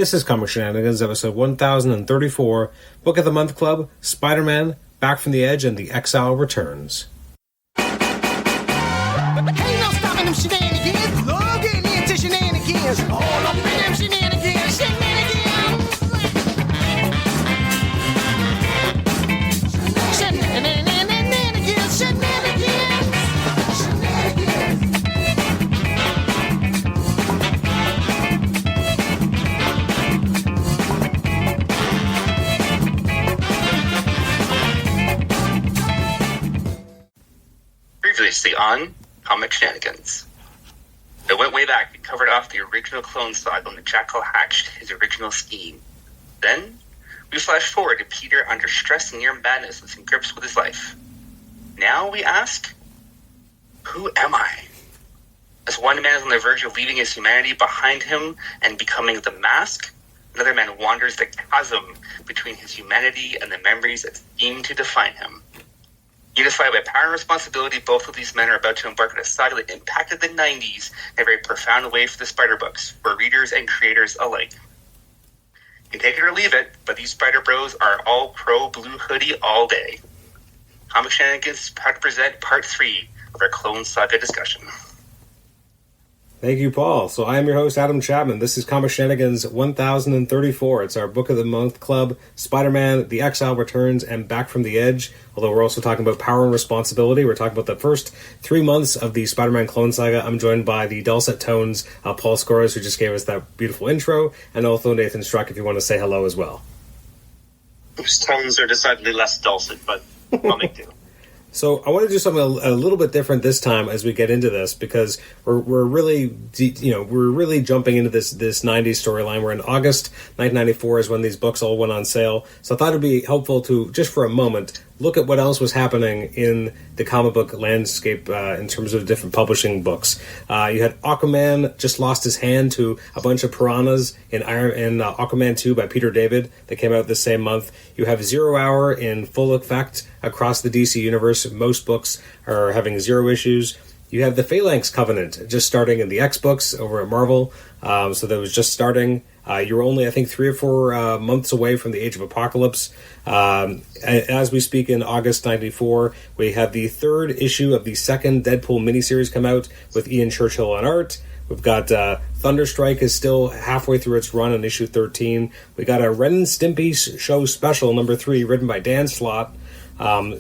This is Comic Shenanigans, episode 1034, Book of the Month Club, Spider-Man, Back from the Edge, and the EXILE Returns. Ain't no stopping them shenanigans. Love getting into shenanigans. All up in them shenanigans. Shenanigans. Shenanigans. Shenanigans. Shenanigans. Previously on Comic Shenanigans. It went way back. It covered off the original Clone Saga when the Jackal hatched his original scheme. Then, we flash forward to Peter under stress and near madness with some grips with his life. Now we ask, who am I? As one man is on the verge of leaving his humanity behind him and becoming the mask, another man wanders the chasm between his humanity and the memories that seem to define him. Unified by power and responsibility, both of these men are about to embark on a saga that impacted the 90s in a very profound way for the Spider Books, for readers and creators alike. You can take it or leave it, but these Spider Bros are all pro-blue hoodie all day. Comic Shenanigans is proud to present Part 3 of our Clone Saga discussion. Thank you, Paul. So I am your host, Adam Chapman. This is Comic Shenanigans 1034. It's our Book of the Month Club, Spider-Man, The EXILE Returns, and Back from the Edge. Although we're also talking about power and responsibility. We're talking about the first 3 months of the Spider-Man Clone Saga. I'm joined by the dulcet tones of Paul Skorez, who just gave us that beautiful intro, and also Nathan Struck, if you want to say hello as well. Whose tones are decidedly less dulcet, but I'll make do. So I want to do something a little bit different this time as we get into this, because we're really jumping into this 90s storyline. We're in August 1994 is when these books all went on sale. So I thought it'd be helpful to, just for a moment, look at what else was happening in the comic book landscape in terms of different publishing books. You had Aquaman just lost his hand to a bunch of piranhas in Aquaman 2 by Peter David that came out this same month. You have 0 Hour in full effect across the DC universe. Most books are having 0 issues. You have the Phalanx Covenant just starting in the X books over at Marvel. So that was just starting. You were only, I think, 3 or 4 months away from the Age of Apocalypse. As we speak in August 94, we have the 3rd issue of the 2nd Deadpool miniseries come out with Ian Churchill on art. We've got Thunderstrike is still halfway through its run in issue 13. We got a Ren and Stimpy show special, number 3, written by Dan Slott.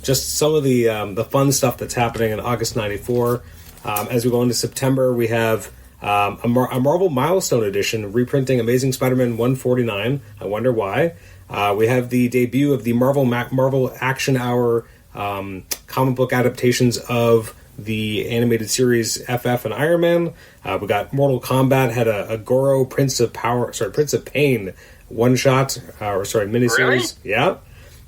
Just some of the fun stuff that's happening in August 94. As we go into September, we have a Marvel Milestone Edition reprinting Amazing Spider-Man 149. I wonder why. We have the debut of the Marvel Action Hour comic book adaptations of the animated series FF and Iron Man. We got Mortal Kombat had a Goro Prince of Pain one-shot, miniseries. Really? Yeah.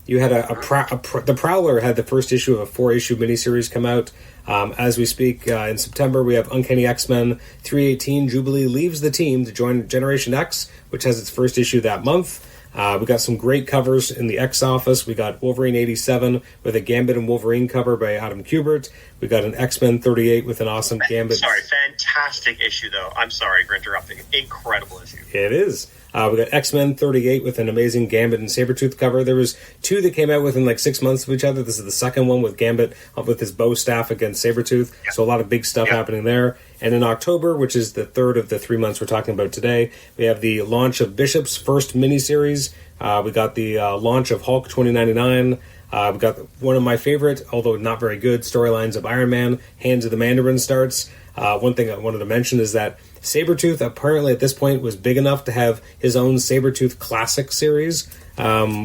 You had the Prowler had the first issue of a 4-issue miniseries come out. As we speak, in September, we have Uncanny X-Men 318. Jubilee leaves the team to join Generation X, which has its first issue that month. We got some great covers in the X office. We got Wolverine 87 with a Gambit and Wolverine cover by Adam Kubert. We got an X-Men 38 with an awesome Gambit. Sorry, fantastic issue, though. I'm sorry for interrupting. Incredible issue. It is. We got X-Men 38 with an amazing Gambit and Sabretooth cover. There was 2 that came out within like 6 months of each other. This is the second one with Gambit with his bow staff against Sabretooth. Yep. So a lot of big stuff happening there. And in October, which is the 3rd of the 3 months we're talking about today, we have the launch of Bishop's first miniseries. We got the launch of Hulk 2099. We got one of my favorite, although not very good, storylines of Iron Man, Hands of the Mandarin starts. One thing I wanted to mention is that Sabretooth apparently at this point was big enough to have his own Sabretooth Classic series,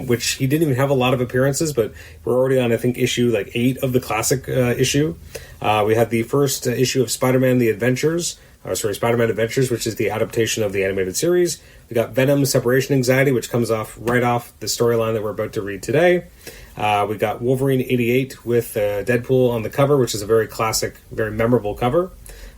which he didn't even have a lot of appearances, but we're already on, I think, issue 8 of the Classic issue. We had the first issue of Spider-Man Spider-Man Adventures, which is the adaptation of the animated series. We got Venom Separation Anxiety, which comes right off the storyline that we're about to read today. We got Wolverine 88 with Deadpool on the cover, which is a very classic, very memorable cover.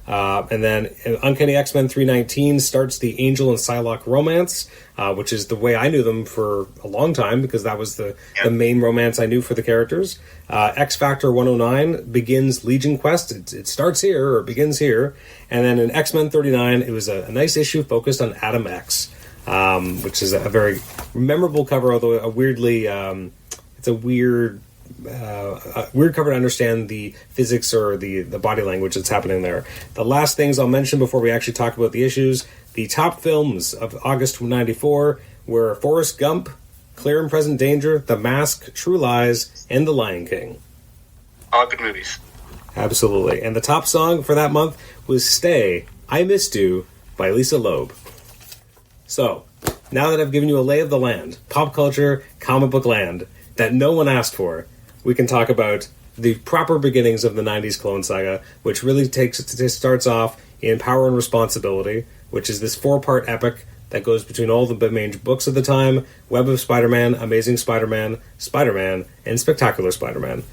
And then Uncanny X-Men 319 starts the Angel and Psylocke romance, which is the way I knew them for a long time, because that was the main romance I knew for the characters. X Factor 109 begins Legion Quest. It starts here, or begins here. And then in X-Men 39, it was a nice issue focused on Adam X. which is a very memorable cover, although a weirdly, it's a weird cover to understand the physics or the body language that's happening there. The last things I'll mention before we actually talk about the issues, the top films of August 94 were Forrest Gump, Clear and Present Danger, The Mask, True Lies, and The Lion King. All good movies. Absolutely. And the top song for that month was Stay, I Missed You by Lisa Loeb. So, now that I've given you a lay of the land, pop culture, comic book land, that no one asked for, we can talk about the proper beginnings of the 90s Clone Saga, which really starts off in Power and Responsibility, which is this 4-part epic that goes between all the main books of the time, Web of Spider-Man, Amazing Spider-Man, Spider-Man, and Spectacular Spider-Man.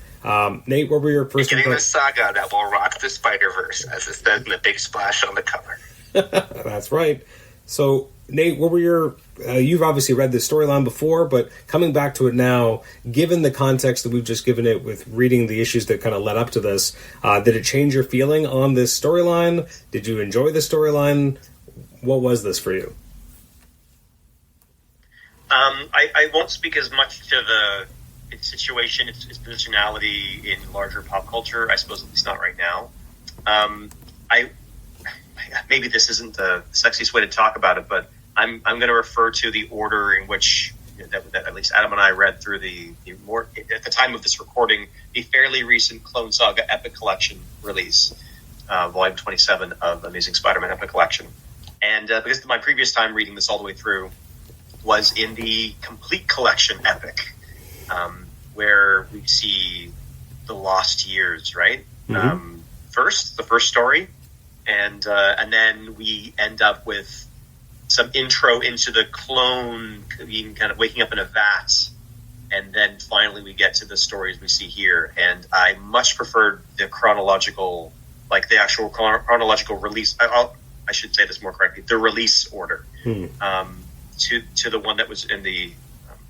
Nate, what were your first Beginning the saga that will rock the Spider-Verse, as it says in the big splash on the cover. That's right. So, Nate, what were your... you've obviously read this storyline before, but coming back to it now, given the context that we've just given it with reading the issues that kind of led up to this, did it change your feeling on this storyline? Did you enjoy the storyline? What was this for you? I won't speak as much to its situation, its positionality in larger pop culture. I suppose at least not right now. Maybe this isn't the sexiest way to talk about it, but I'm going to refer to the order in which that at least Adam and I read through the more at the time of this recording, the fairly recent Clone Saga Epic Collection release, volume 27 of Amazing Spider-Man Epic Collection, and because my previous time reading this all the way through was in the Complete Collection Epic, where we see the lost years, right? Mm-hmm. The first story, and then we end up with some intro into the clone being kind of waking up in a vat, and then finally we get to the stories we see here. And I much preferred the chronological, like the actual chronological release. I should say this more correctly: the release order to the one that was in the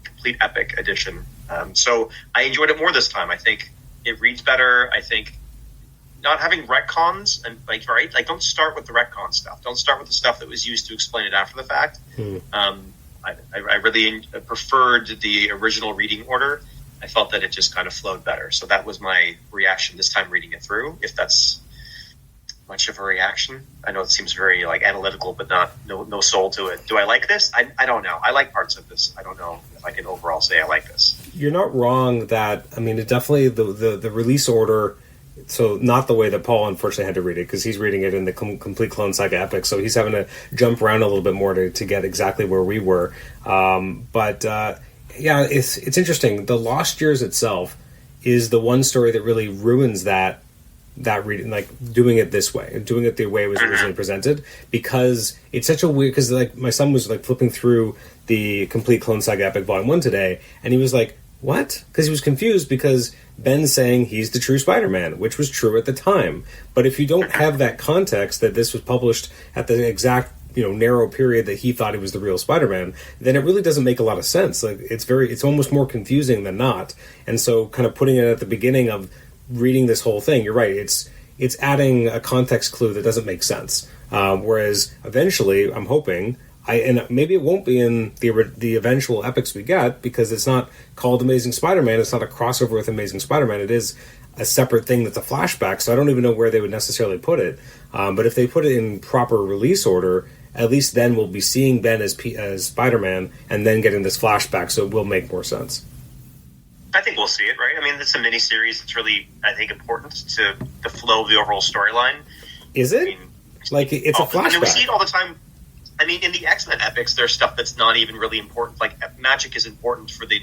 Complete Epic edition. So I enjoyed it more this time. I think it reads better. I think not having retcons and like don't start with the retcon stuff. Don't start with the stuff that was used to explain it after the fact. I really preferred the original reading order. I felt that it just kind of flowed better. So that was my reaction this time reading it through. If that's much of a reaction, I know it seems very like analytical, but no soul to it. Do I like this? I don't know. I like parts of this. I don't know if I can overall say I like this. You're not wrong that, I mean, it definitely, the release order, so not the way that Paul unfortunately had to read it, because he's reading it in the Complete Clone Saga Epic, so he's having to jump around a little bit more to get exactly where we were. Yeah, it's interesting. The Lost Years itself is the one story that really ruins that reading, like doing it this way, doing it the way it was originally presented, because it's such a weird, because like my son was like flipping through the Complete Clone Saga Epic Volume 1 today, and he was like, what? Because he was confused, because Ben's saying he's the true Spider-Man, which was true at the time. But if you don't have that context that this was published at the exact, narrow period that he thought he was the real Spider-Man, then it really doesn't make a lot of sense. Like it's almost more confusing than not. And so kind of putting it at the beginning of reading this whole thing, you're right, it's adding a context clue that doesn't make sense. Whereas eventually, I'm hoping, and maybe it won't be in the eventual epics we get, because it's not called Amazing Spider-Man, it's not a crossover with Amazing Spider-Man, it is a separate thing that's a flashback, so I don't even know where they would necessarily put it. But if they put it in proper release order, at least then we'll be seeing Ben as Spider-Man, and then getting this flashback, so it will make more sense. I think we'll see it, right? I mean, it's a mini-series. It's really, I think, important to the flow of the overall storyline. Is it? I mean, it's a flashback. I mean, we see it all the time. I mean, in the X-Men epics, there's stuff that's not even really important. Like, magic is important for the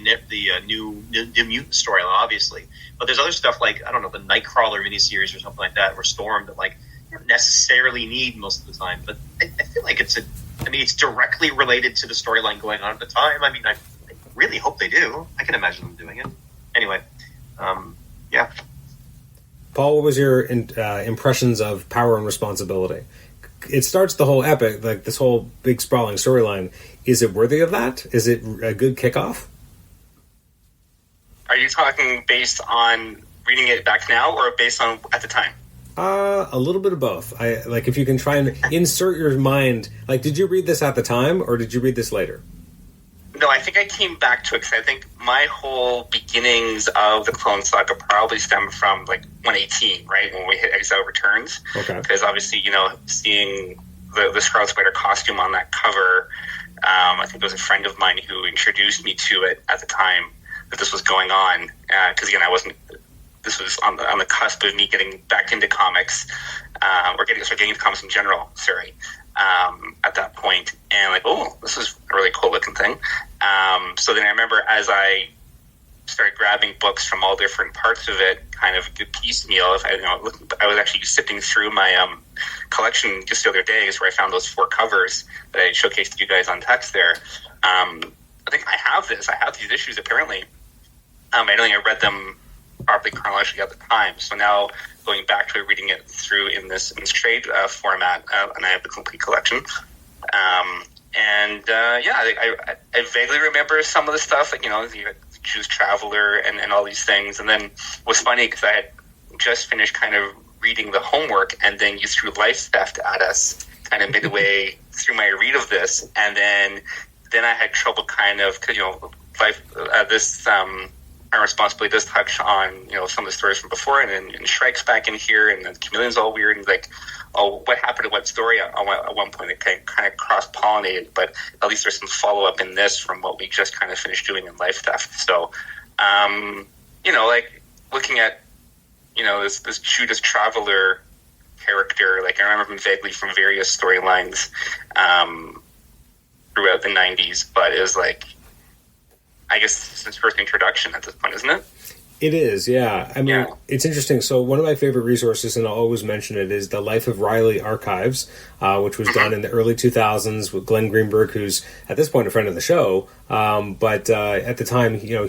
new mutant storyline, obviously. But there's other stuff like, I don't know, the Nightcrawler miniseries or something like that, or Storm, that, like, you don't necessarily need most of the time. But I feel like it's directly related to the storyline going on at the time. I mean, I really hope they do. I can imagine them doing it. Anyway, yeah. Paul, what was your impressions of Power and Responsibility? It starts the whole epic, like this whole big sprawling storyline. Is it worthy of that? Is it a good kickoff? Are you talking based on reading it back now, or based on at the time? A little bit of both. I like if you can try and insert your mind. Like, did you read this at the time, or did you read this later? No, I think I came back to it because I think my whole beginnings of the Clone Saga probably stemmed from like 118, right, when we hit Exile Returns. Okay. Because obviously, you know, seeing the Scarlet Spider costume on that cover, I think it was a friend of mine who introduced me to it at the time that this was going on. Because again, I wasn't. This was on the cusp of me getting back into comics, or getting into comics in general. Sorry. At that point, and like, oh, this is a really cool looking thing. So then I remember as I started grabbing books from all different parts of it, kind of piecemeal. I was actually sifting through my collection just the other day, is where I found those 4 covers that I showcased to you guys on text there. I think I have this. I have these issues apparently. I don't think I read them properly chronologically at the time. So now going back to it, reading it through in this trade format, and I have the complete collection. I vaguely remember some of the stuff, like, you know, the Jews Traveler and all these things. And then it was funny because I had just finished kind of reading the homework, and then you threw Life Theft at us kind of midway through my read of this. And then I had trouble kind of, because, you know, this Our Responsibility does touch on, you know, some of the stories from before, and Shrike's back in here, and the Chameleon's all weird, and like, oh, what happened to what story? At one point it kind of cross-pollinated, but at least there's some follow-up in this from what we just kind of finished doing in Life Theft. So, you know, like, looking at, you know, this Judas Traveler character, like, I remember him vaguely from various storylines throughout the 90s, but it was like, I guess it's his first introduction at this point, isn't it? It is, yeah. I mean, Yeah. It's interesting. So one of my favorite resources, and I'll always mention it, is the Life of Riley Archives, which was done in the early 2000s with Glenn Greenberg, who's at this point a friend of the show. But at the time, you know,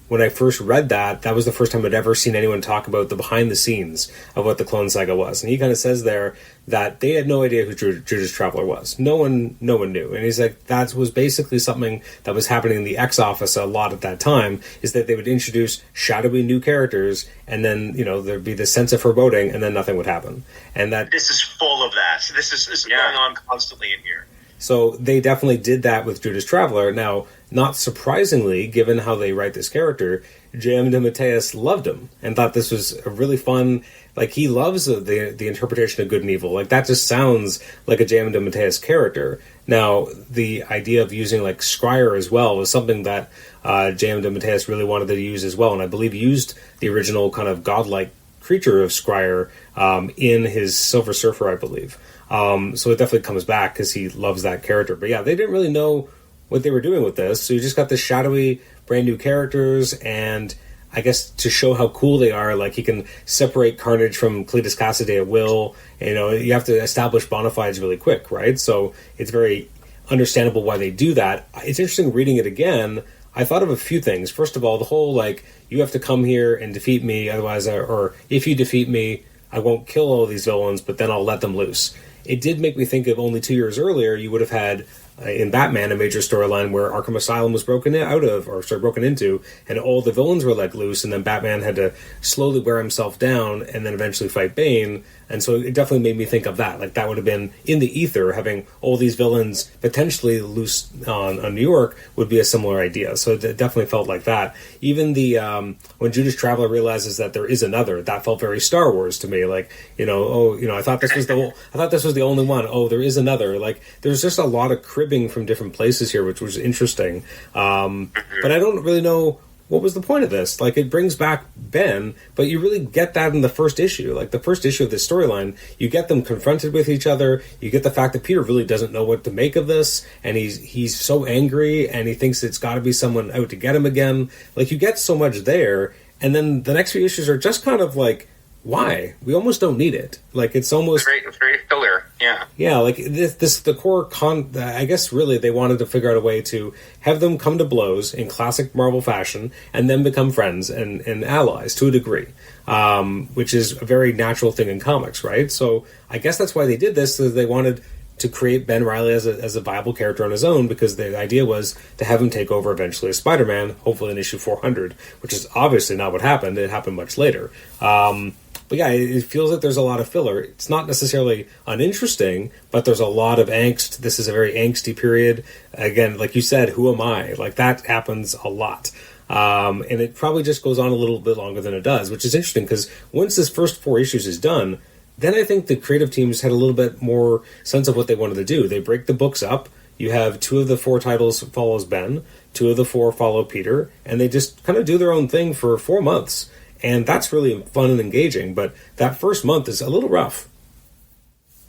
when I first read that was the first time I'd ever seen anyone talk about the behind the scenes of what the Clone Saga was. And he kind of says there that they had no idea who Judas Traveler was. No one knew. And he's like, that was basically something that was happening in the X office a lot at that time, is that they would introduce shadowy new characters, and then, you know, there'd be this sense of foreboding, and then nothing would happen. And that This is full of that. This is going on constantly in here. So they definitely did that with Judas Traveler. Now, not surprisingly, given how they write this character, J.M. DeMatteis loved him and thought this was a really fun, like, he loves the interpretation of good and evil. Like, that just sounds like a J.M. DeMatteis character. Now, the idea of using, like, Scryer as well was something that J.M. DeMatteis really wanted to use as well, and I believe used the original kind of godlike creature of Scryer in his Silver Surfer, I believe. So it definitely comes back because he loves that character. But yeah, they didn't really know what they were doing with this. So you just got the shadowy, brand new characters, and I guess to show how cool they are, like, he can separate Carnage from Cletus Kasady at will. And, you know, you have to establish bona fides really quick, right? So it's very understandable why they do that. It's interesting reading it again. I thought of a few things. First of all, the whole, like, you have to come here and defeat me, otherwise, or if you defeat me, I won't kill all these villains, but then I'll let them loose. It did make me think of only 2 years earlier, you would have had in Batman a major storyline where Arkham Asylum was broken into, and all the villains were let loose, and then Batman had to slowly wear himself down and then eventually fight Bane. And so it definitely made me think of that. Like, that would have been in the ether, having all these villains potentially loose on New York would be a similar idea. So it definitely felt like that. Even the when Judas Traveler realizes that there is another, that felt very Star Wars to me. Like, you know, oh, you know, I thought this was the only one. Oh, there is another. Like, there's just a lot of cribbing from different places here, which was interesting. But I don't really know what was the point of this. Like, it brings back Ben, but you really get that in the first issue. Like, the first issue of this storyline, you get them confronted with each other. You get the fact that Peter really doesn't know what to make of this, and he's so angry, and he thinks it's got to be someone out to get him again. Like, you get so much there, and then the next few issues are just kind of like, why? We almost don't need it. Like, it's almost... It's very filler, yeah. Yeah, like, the core I guess, really, they wanted to figure out a way to have them come to blows in classic Marvel fashion, and then become friends and allies, to a degree. Which is a very natural thing in comics, right? So, I guess that's why they did this, is they wanted to create Ben Reilly as a viable character on his own, because the idea was to have him take over eventually as Spider-Man, hopefully in issue 400, which is obviously not what happened. It happened much later. But yeah, it feels like there's a lot of filler. It's not necessarily uninteresting, but there's a lot of angst. This is a very angsty period. Again, like you said, who am I? Like, that happens a lot. And it probably just goes on a little bit longer than it does, which is interesting, because once this first 4 issues is done, then I think the creative teams had a little bit more sense of what they wanted to do. They break the books up. You have 2 of the 4 titles follows Ben, 2 of the 4 follow Peter, and they just kind of do their own thing for 4 months. And that's really fun and engaging, but that first month is a little rough.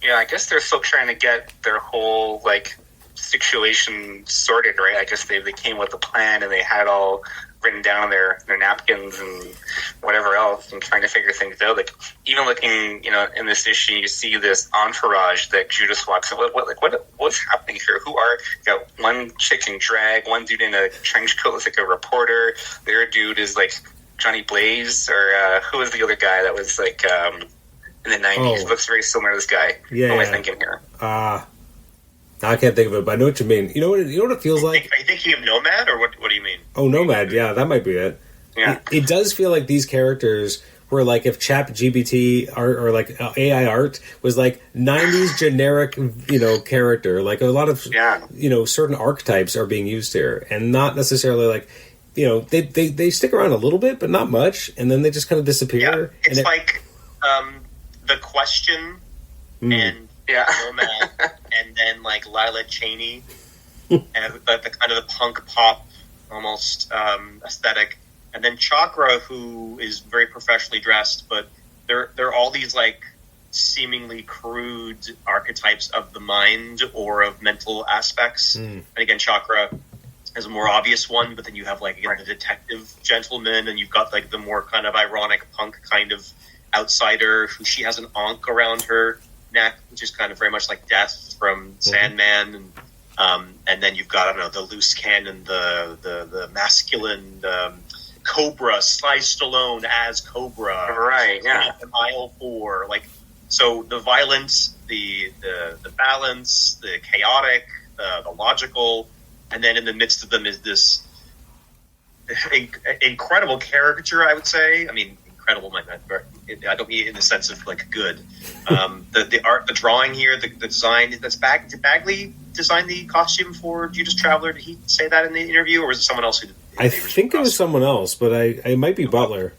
Yeah, I guess they're still trying to get their whole, like, situation sorted, right? I guess they came with a plan and they had all written down on their napkins and whatever else, and trying to figure things out. Like, even looking, in this issue, you see this entourage that Judas walks in. What's happening here? Who are, you got one chick in drag, one dude in a trench coat looks like a reporter, the other dude is like Johnny Blaze, or who was the other guy that was like in the 90s? Looks very similar to this guy. Yeah. What am I thinking here? I can't think of it, but I know what you mean. You know what it feels like? Are you thinking of Nomad, or what do you mean? Oh, Nomad, yeah, that might be it. Yeah. It does feel like these characters were like if ChatGPT or like AI art was like 90s generic, character. Like a lot of, certain archetypes are being used here, and not necessarily like, they stick around a little bit, but not much, and then they just kind of disappear. Yeah, it's like The Question and Nomad, and then like Lila Cheney, and the kind of the punk pop almost aesthetic, and then Chakra, who is very professionally dressed, but they're all these like seemingly crude archetypes of the mind or of mental aspects. And again, Chakra is a more obvious one, but then you have like again the detective gentleman, and you've got like the more kind of ironic punk kind of outsider who she has an ankh around her neck, which is kind of very much like Death from Sandman, and then you've got, I don't know, the loose cannon, the masculine Cobra, Sly Stallone as Cobra, right? Yeah, Mile 4, like, so the violence, the balance, the chaotic, the logical, and then in the midst of them is this incredible caricature, I would say. I mean, incredible, I don't mean in the sense of like good. The art, the drawing here, the design. Did Bagley design the costume for Judas Traveler? Did he say that in the interview, or was it someone else who did? I think it was someone else, but I might be Butler.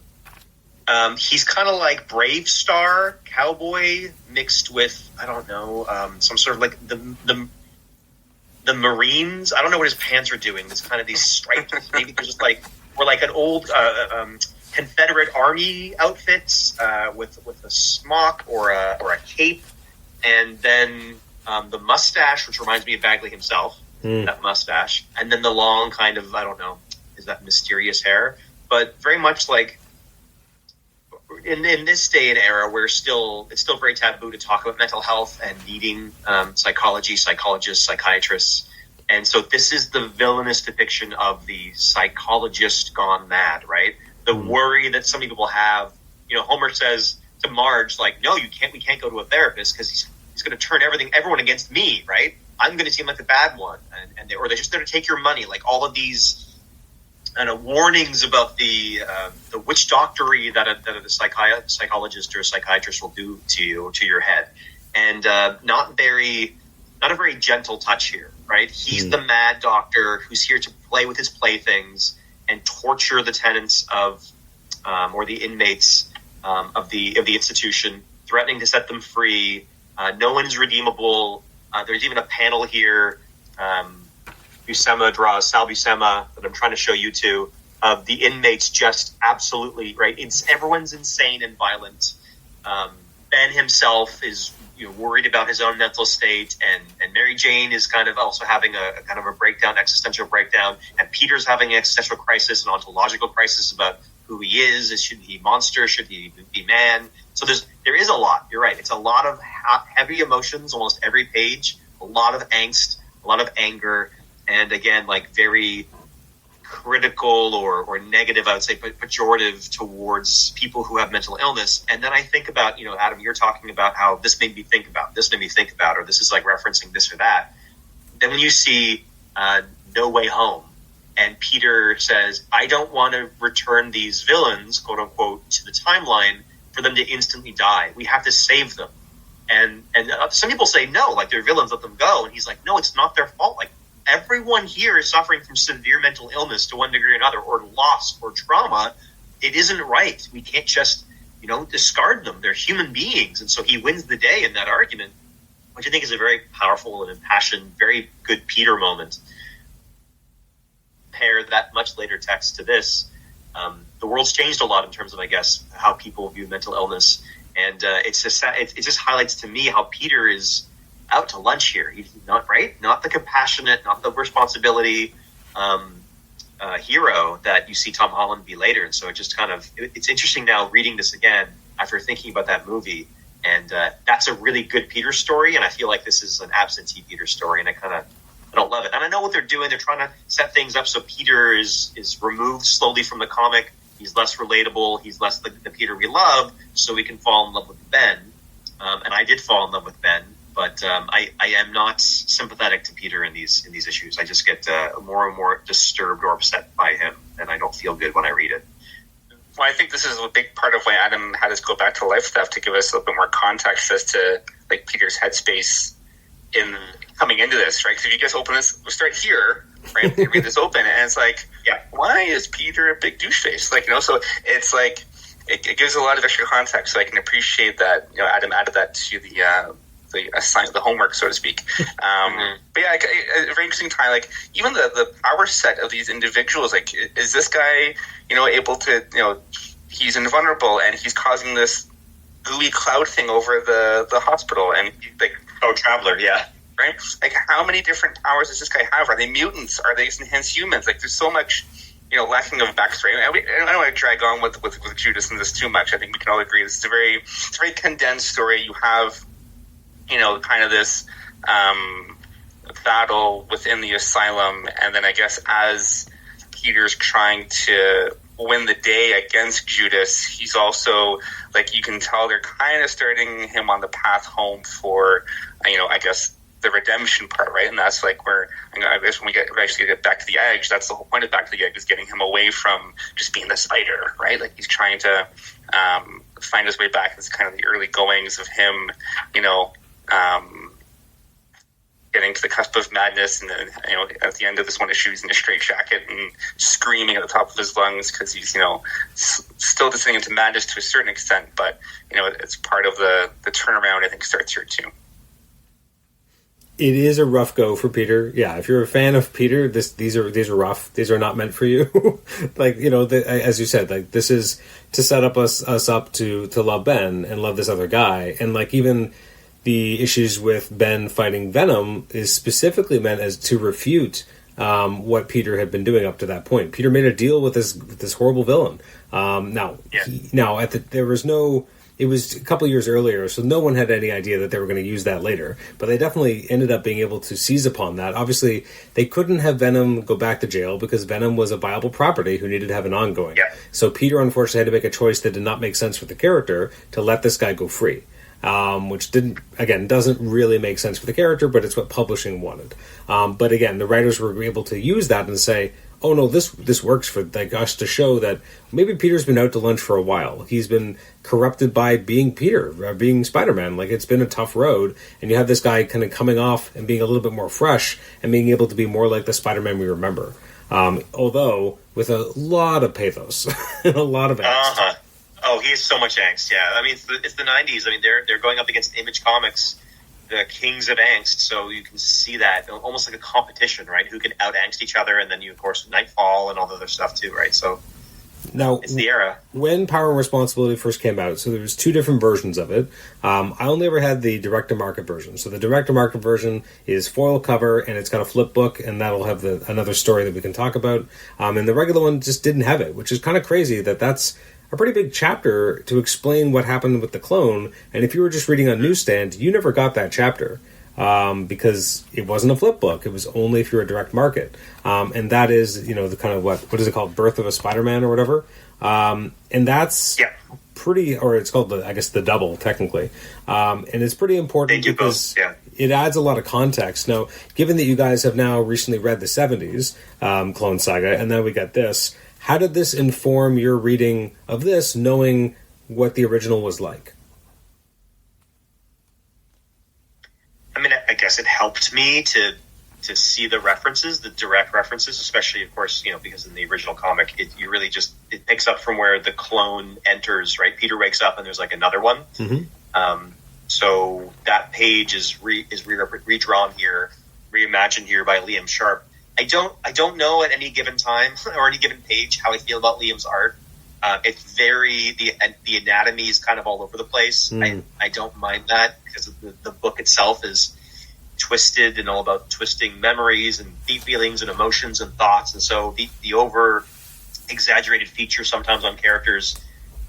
He's kind of like Brave Star cowboy mixed with, I don't know, some sort of like the Marines. I don't know what his pants are doing. It's kind of these stripes. Maybe they're just like, or like an old Confederate Army outfits with a smock or a cape, and then the mustache, which reminds me of Bagley himself, that mustache, and then the long kind of, I don't know, is that mysterious hair, but very much like in this day and era where it's still very taboo to talk about mental health and needing psychology, psychologists, psychiatrists. And so this is the villainous depiction of the psychologist gone mad, right? The worry that some people have. Homer says to Marge, like, no, we can't go to a therapist because he's going to turn everyone against me, right? I'm going to seem like the bad one. And they're just there to take your money. Like all of these warnings about the witch doctory that a psychologist or a psychiatrist will do to you, to your head. And not a very gentle touch here, right? He's the mad doctor who's here to play with his playthings and torture the tenants of, or the inmates of the institution, threatening to set them free. No one's redeemable. There's even a panel here. Sal Buscema, that I'm trying to show you two, of the inmates just absolutely, right? Everyone's insane and violent. Ben himself is worried about his own mental state, and Mary Jane is kind of also having a kind of a breakdown, existential breakdown, and Peter's having an existential crisis, an ontological crisis about who he is. Should he monster? Should he be man? So there is a lot. You're right. It's a lot of heavy emotions, almost every page, a lot of angst, a lot of anger, and again, like very critical or negative, I would say, but pejorative towards people who have mental illness. And then I think about, Adam, you're talking about how this made me think about, or this is like referencing this or that. Then when you see No Way Home, and Peter says, I don't want to return these villains, quote unquote, to the timeline for them to instantly die. We have to save them. And some people say, no, like, they're villains, let them go. And he's like, no, it's not their fault. Like, everyone here is suffering from severe mental illness to one degree or another, or loss or trauma. It isn't right. We can't just, discard them. They're human beings. And so he wins the day in that argument, which I think is a very powerful and impassioned, very good Peter moment. Compare that much later text to this. The world's changed a lot in terms of, I guess, how people view mental illness. And it just highlights to me how Peter is out to lunch here. He's not the compassionate, not the responsibility hero that you see Tom Holland be later. And so it just it's interesting now reading this again after thinking about that movie. And that's a really good Peter story. And I feel like this is an absentee Peter story. And I don't love it. And I know what they're doing. They're trying to set things up so Peter is removed slowly from the comic. He's less relatable. He's less the Peter we love, so we can fall in love with Ben. And I did fall in love with Ben, but I am not sympathetic to Peter in these issues. I just get more and more disturbed or upset by him, and I don't feel good when I read it. Well, I think this is a big part of why Adam had us go back to Life Theft, to give us a little bit more context as to like Peter's headspace in coming into this, right? Because if you guys open this, we'll start here, right? You read this open, and it's like, yeah, why is Peter a big douche face? Like, so it's like it gives a lot of extra context, so I can appreciate that. Adam added that to the homework, so to speak. But yeah, a very interesting time. Like, even the power set of these individuals. Like, is this guy, able to, he's invulnerable, and he's causing this gooey cloud thing over the hospital, and like, Traveler, yeah. Right? Like, how many different powers does this guy have? Are they mutants? Are they enhanced humans? Like, there's so much, lacking of backstory. I don't want to drag on with Judas in this too much. I think we can all agree this is a very condensed story. You have, kind of this battle within the asylum, and then I guess as Peter's trying to win the day against Judas, he's also, like, you can tell they're kind of starting him on the path home for, I guess, the redemption part, right? And that's like where, I guess when we eventually get back to the Edge, that's the whole point of Back to the Edge, is getting him away from just being the spider, right? Like, he's trying to find his way back. It's kind of the early goings of him, getting to the cusp of madness, and then, at the end of this one issue, he's in a straitjacket and screaming at the top of his lungs because he's, still descending into madness to a certain extent, but, it's part of the turnaround, I think, starts here too. It is a rough go for Peter. Yeah, if you're a fan of Peter, these are rough. These are not meant for you. Like, as you said, like, this is to set up us up to love Ben and love this other guy. And like, even the issues with Ben fighting Venom is specifically meant as to refute what Peter had been doing up to that point. Peter made a deal with this horrible villain. It was a couple years earlier, so no one had any idea that they were going to use that later. But they definitely ended up being able to seize upon that. Obviously, they couldn't have Venom go back to jail because Venom was a viable property who needed to have an ongoing. Yeah. So Peter, unfortunately, had to make a choice that did not make sense for the character to let this guy go free. Which doesn't really make sense for the character, but it's what publishing wanted. But again, the writers were able to use that and say, oh no, this works for like us to show that maybe Peter's been out to lunch for a while. He's been corrupted by being Peter, being Spider-Man. Like, it's been a tough road, and you have this guy kind of coming off and being a little bit more fresh and being able to be more like the Spider-Man we remember. Although with a lot of pathos and a lot of angst. Oh, he has so much angst. Yeah, I mean, it's the '90s. I mean, they're going up against Image Comics, the kings of angst. So you can see that almost like a competition, right? Who can out angst each other, and then you, of course, Nightfall and all the other stuff too, right? So now it's the era. When Power and Responsibility first came out, so there was two different versions of it. I only ever had the direct-to-market version. So the direct-to-market version is foil cover, and it's got a flip book, and that'll have another story that we can talk about. And the regular one just didn't have it, which is kind of crazy that's a pretty big chapter to explain what happened with the clone. And if you were just reading on newsstand, you never got that chapter because it wasn't a flip book. It was only if you were a direct market. And that is, the kind of what is it called? Birth of a Spider-Man or whatever. And that's pretty, or it's called the double technically. And it's pretty important because it adds a lot of context. Now, given that you guys have now recently read the 70s Clone Saga, and then we got this, how did this inform your reading of this, knowing what the original was like? I mean, I guess it helped me to see the references, the direct references, especially, of course, because in the original comic, it picks up from where the clone enters, right? Peter wakes up and there's like another one. Mm-hmm. So that page is redrawn here, reimagined here by Liam Sharp. I don't know at any given time or any given page how I feel about Liam's art. It's the anatomy is kind of all over the place. I don't mind that because the book itself is twisted and all about twisting memories and deep feelings and emotions and thoughts. And so the over exaggerated features sometimes on characters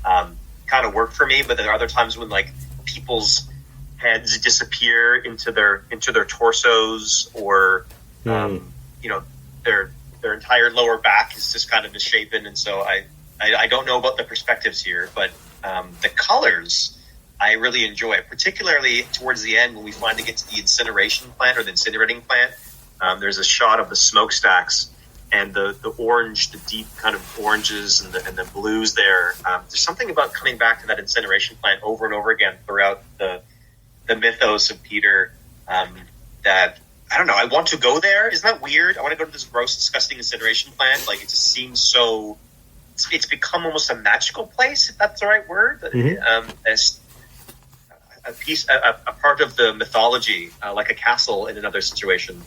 kind of work for me. But there are other times when like people's heads disappear into their torsos or their entire lower back is just kind of misshapen. And so I don't know about the perspectives here, but the colors I really enjoy, particularly towards the end when we finally get to the incineration plant or the incinerating plant. There's a shot of the smokestacks and the orange, the deep kind of oranges and the blues there. There's something about coming back to that incineration plant over and over again throughout the mythos of Peter that, I don't know, I want to go there. Isn't that weird? I want to go to this gross, disgusting incineration plant. Like, it just seems so... It's become almost a magical place, if that's the right word. Mm-hmm. As a part of the mythology, like a castle in another situation.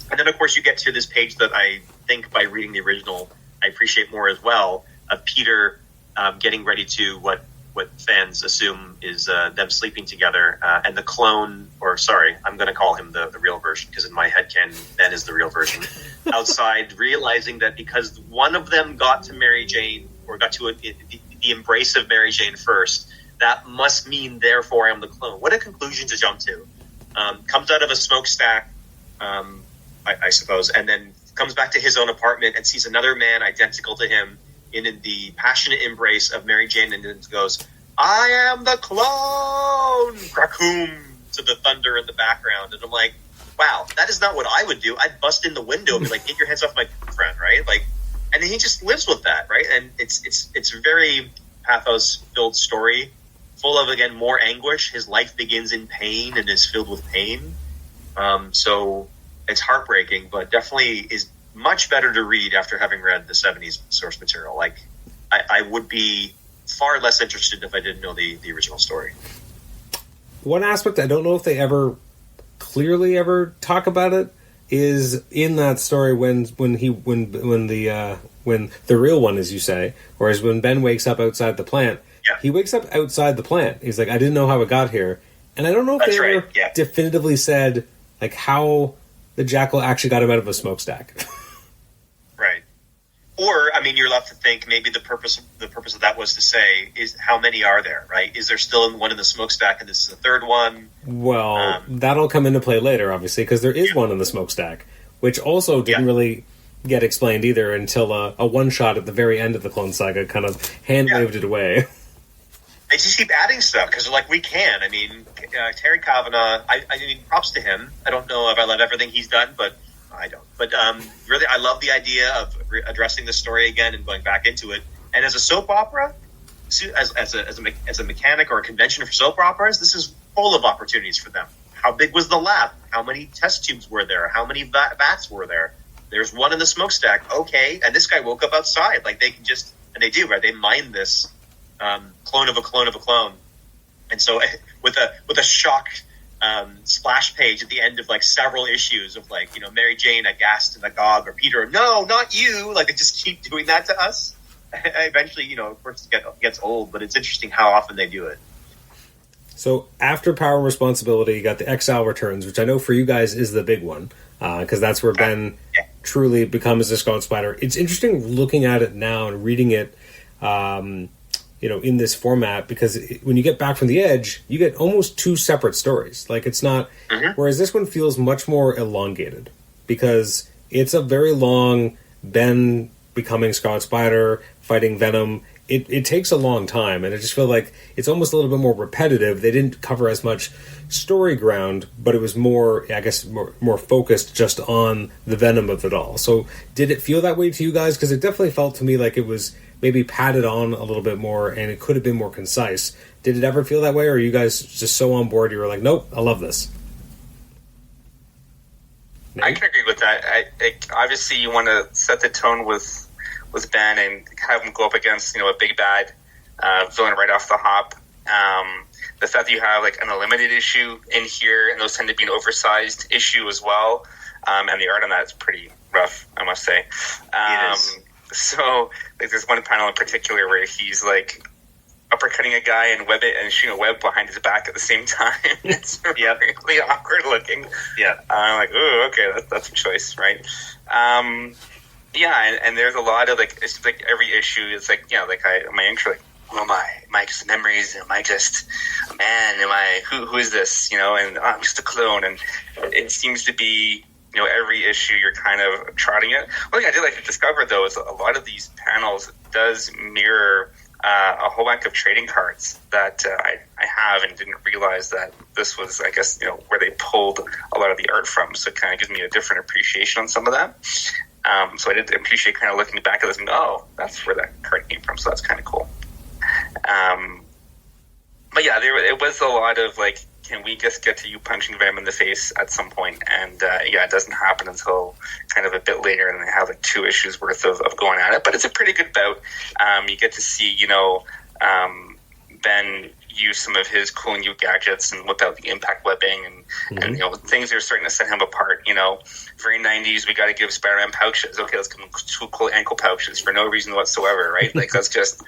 And then, of course, you get to this page that I think by reading the original, I appreciate more as well, of Peter getting ready to what fans assume is them sleeping together. And the clone, or sorry, I'm going to call him the real version, because in my headcanon, Ben is the real version. Outside, realizing that because one of them got to Mary Jane, or got to the embrace of Mary Jane first, that must mean, therefore, I am the clone. What a conclusion to jump to. Comes out of a smokestack, I suppose, and then comes back to his own apartment and sees another man identical to him in the passionate embrace of Mary Jane, and then goes, "I am the clone!" Krakoom, to the thunder in the background. And I'm like, wow, that is not what I would do. I'd bust in the window and be like, "Get your hands off my friend," right? Like, and then he just lives with that, right? And it's a very pathos-filled story, full of, again, more anguish. His life begins in pain and is filled with pain. So it's heartbreaking, but definitely is much better to read after having read the 70s source material. Like, I would be far less interested if I didn't know the original story. One aspect I don't know if they ever clearly ever talk about it is in that story when the real one, as you say, or is when Ben wakes up outside the plant. Yeah. He wakes up outside the plant. He's like, I didn't know how it got here, and I don't know if That's they right. ever definitively said like how the jackal actually got him out of a smokestack. Right. Or, I mean, you're left to think maybe the purpose of that was to say is how many are there, right? Is there still one in the smokestack and this is the third one? Well, that'll come into play later, obviously, because there is one in the smokestack, which also didn't really get explained either until a one-shot at the very end of the Clone Saga kind of hand-waved it away. They just keep adding stuff because they're like, we can. I mean, Terry Kavanagh, I mean, props to him. I don't know if I love everything he's done, but I don't. But really, I love the idea of addressing this story again and going back into it. And as a soap opera, as a mechanic or a convention for soap operas, this is full of opportunities for them. How big was the lab? How many test tubes were there? How many vats were there? There's one in the smokestack. Okay, and this guy woke up outside. Like, they can just, and they do, right? They mine this clone of a clone of a clone. And so with a shock splash page at the end of like several issues of like, you know, Mary Jane aghast and agog, or Peter, no, not you. Like, they just keep doing that to us. Eventually, you know, of course it gets old, but it's interesting how often they do it. So after Power and Responsibility, you got the Exile Returns, which I know for you guys is the big one, because that's where Ben truly becomes the Scarlet Spider. It's interesting looking at it now and reading it, you know, in this format, because when you get back from the Edge, you get almost two separate stories. Like, it's not... Whereas this one feels much more elongated, because it's a very long Ben becoming Scarlet Spider, fighting Venom. It takes a long time, and I just feel like it's almost a little bit more repetitive. They didn't cover as much story ground, but it was more, I guess, more focused just on the Venom of it all. So did it feel that way to you guys? Because it definitely felt to me like it was maybe padded on a little bit more, and it could have been more concise. Did it ever feel that way, or are you guys just so on board you were like, nope, I love this? I can agree with that. Obviously, you want to set the tone with Ben and have him go up against a big bad villain right off the hop. The fact that you have like an unlimited issue in here, and those tend to be an oversized issue as well, and the art on that is pretty rough, I must say. It is. So, like, there's one panel in particular where he's like uppercutting a guy and shooting a web behind his back at the same time. It's really awkward looking. Yeah, I'm like, ooh, okay, that's a choice, right? And there's a lot of like, it's like every issue. It's like, my intro, like, who am I? Am I just memories? Am I just a man? Am I who is this? And I'm just a clone. And it seems to be, every issue you're kind of trotting it. One thing I did like to discover though is a lot of these panels does mirror a whole bunch of trading cards that I have, and didn't realize that this was, I guess, where they pulled a lot of the art from. So it kind of gives me a different appreciation on some of that. So I did appreciate kind of looking back at this and go, oh, that's where that card came from. So that's kind of cool. But yeah, it was a lot of like, can we just get to you punching Venom in the face at some point? And it doesn't happen until kind of a bit later, and they have like 2 issues worth of going at it. But it's a pretty good bout. You get to see, Ben use some of his cool new gadgets and whip out the impact webbing and things that are starting to set him apart. Very 90s, we got to give Spider-Man pouches. Okay, let's give him 2 cool ankle pouches for no reason whatsoever, right? Like, that's just,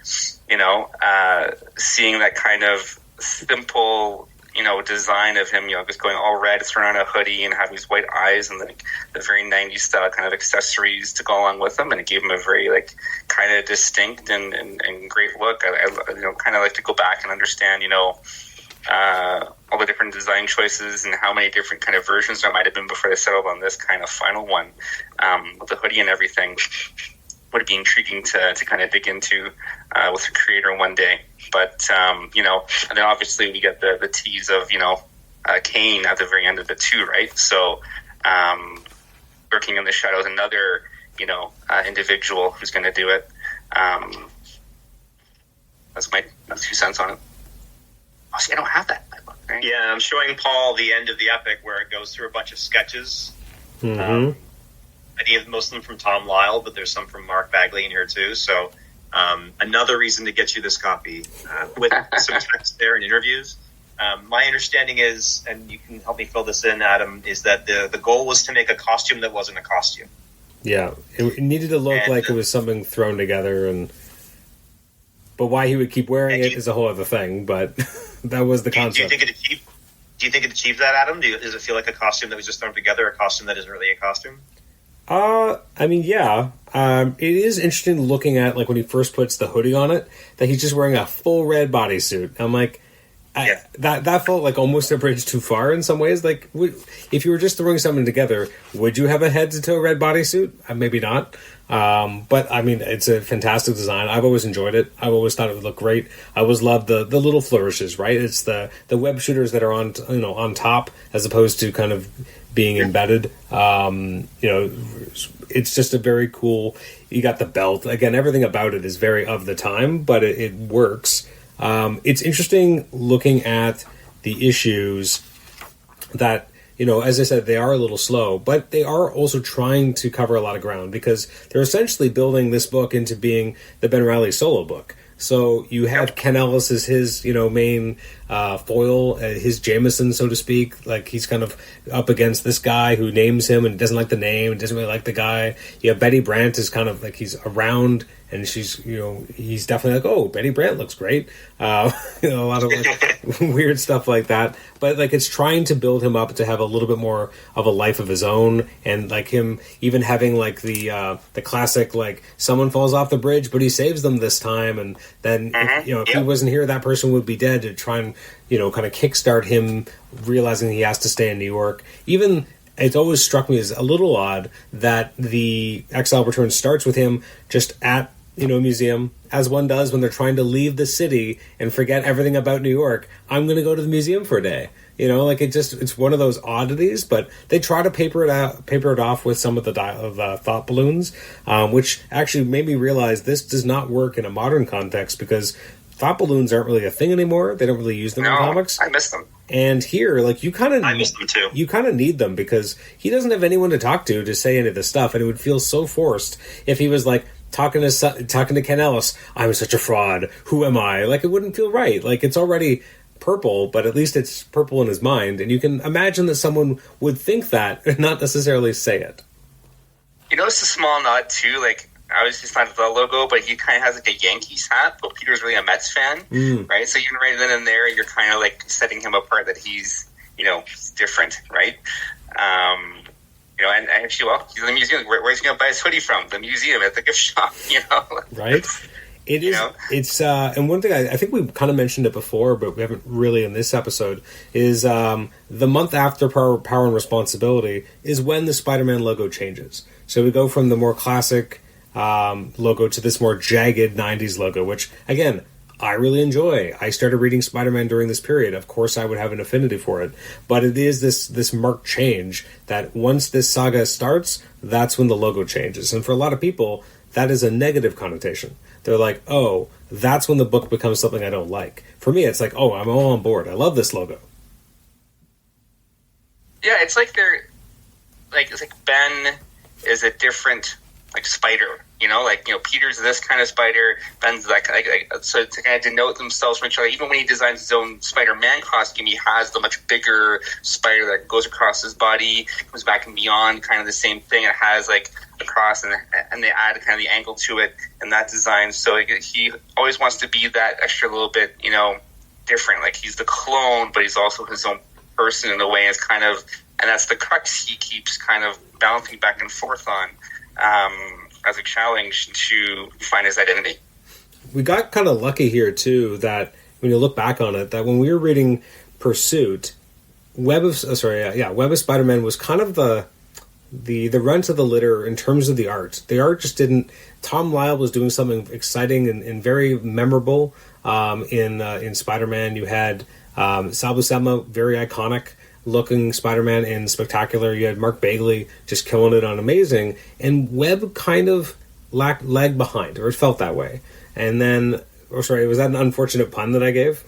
seeing that kind of simple, design of him, just going all red, throwing on a hoodie and having these white eyes and like the very 90s style kind of accessories to go along with him. And it gave him a very like kind of distinct and great look. I kind of like to go back and understand, all the different design choices and how many different kind of versions there might have been before they settled on this kind of final one, with the hoodie and everything. Would be intriguing to kind of dig into with the creator one day. But, and then obviously we get the tease of, Kane at the very end of the 2, right? So, working in the shadows, another, individual who's going to do it. That's my 2 cents on it. Oh, see, I don't have that in my book, right? Yeah, I'm showing Paul the end of the epic where it goes through a bunch of sketches. Mm-hmm. Most of them from Tom Lyle, but there's some from Mark Bagley in here too. So another reason to get you this copy with some text there and interviews. My understanding is, and you can help me fill this in, Adam, is that the goal was to make a costume that wasn't a costume. Yeah, it needed to look like it was something thrown together, but why he would keep wearing it is a whole other thing. But that was the concept. Do you think it achieved that, Adam? Does it feel like a costume that was just thrown together, a costume that isn't really a costume? Yeah. It is interesting looking at, like, when he first puts the hoodie on it, that he's just wearing a full red bodysuit. I'm like, that felt like almost a bridge too far in some ways. Like, if you were just throwing something together, would you have a head-to-toe red bodysuit? Maybe not. But, I mean, it's a fantastic design. I've always enjoyed it. I've always thought it would look great. I always loved the little flourishes, right? It's the web shooters that are on top, as opposed to kind of being embedded. It's just a very cool. You got the belt again. Everything about it is very of the time, but it works. It's interesting looking at the issues that, as I said, they are a little slow, but they are also trying to cover a lot of ground because they're essentially building this book into being the Ben Reilly solo book. So you have Ken Ellis as his, main foil, his Jameson, so to speak. Like, he's kind of up against this guy who names him and doesn't like the name and doesn't really like the guy. You have Betty Brant is kind of like he's around and she's, he's definitely like, oh, Betty Brant looks great. A lot of like, weird stuff like that. But like, it's trying to build him up to have a little bit more of a life of his own, and like him even having like the classic like someone falls off the bridge, but he saves them this time, and then if he wasn't here, that person would be dead. To try and kind of kickstart him realizing he has to stay in New York. Even it's always struck me as a little odd that the Exile Returns starts with him just at a museum, as one does when they're trying to leave the city and forget everything about New York. I'm going to go to the museum for a day. You know, like it's one of those oddities, but they try to paper it off with some of the thought balloons, which actually made me realize this does not work in a modern context because thought balloons aren't really a thing anymore. They don't really use them in comics. I miss them. And here, like I miss them too. You kind of need them because he doesn't have anyone to talk to say any of this stuff, and it would feel so forced if he was like talking to Ken Ellis. I'm such a fraud. Who am I? Like, it wouldn't feel right. Like, it's already purple, but at least it's purple in his mind, and you can imagine that someone would think that and not necessarily say it. You notice a small nod too, like. Obviously, it's not the logo, but he kind of has like a Yankees hat. But Peter's really a Mets fan, right? So even right then and there, you're kind of like setting him apart that he's, different, right? And actually, well, he's in the museum. Where's he going to buy his hoodie from? The museum at the gift shop, Right? It is. It's and one thing I think we kind of mentioned it before, but we haven't really in this episode is the month after Power and Responsibility is when the Spider-Man logo changes. So we go from the more classic logo to this more jagged 90s logo, which again I really enjoy. I started reading Spider-Man during this period. Of course I would have an affinity for it, but it is this marked change that once this saga starts, that's when the logo changes, and for a lot of people that is a negative connotation. They're like, oh, that's when the book becomes something I don't like. For me it's like, oh, I'm all on board. I love this logo. Yeah, it's like it's like Ben is a different spider, Peter's this kind of spider, Ben's like so to kind of denote themselves from each other. Even when he designs his own Spider-Man costume, he has the much bigger spider that goes across his body, comes back and beyond, kind of the same thing. It has like a cross, and they add kind of the angle to it in that design. So he always wants to be that extra little bit, different. Like he's the clone, but he's also his own person in a way. It's kind of, and that's the crux he keeps kind of balancing back and forth on. As a challenge to find his identity. We got kind of lucky here too that when you look back on it, that when we were reading Pursuit, Web of Spider-Man was kind of the runt of the litter in terms of the art. The art just didn't. Tom Lyle was doing something exciting and very memorable in Spider-Man. You had Sal Buscema, very iconic looking Spider-Man in Spectacular. You had Mark Bagley just killing it on Amazing, and Webb kind of lagged behind, or it felt that way. And then, was that an unfortunate pun that I gave?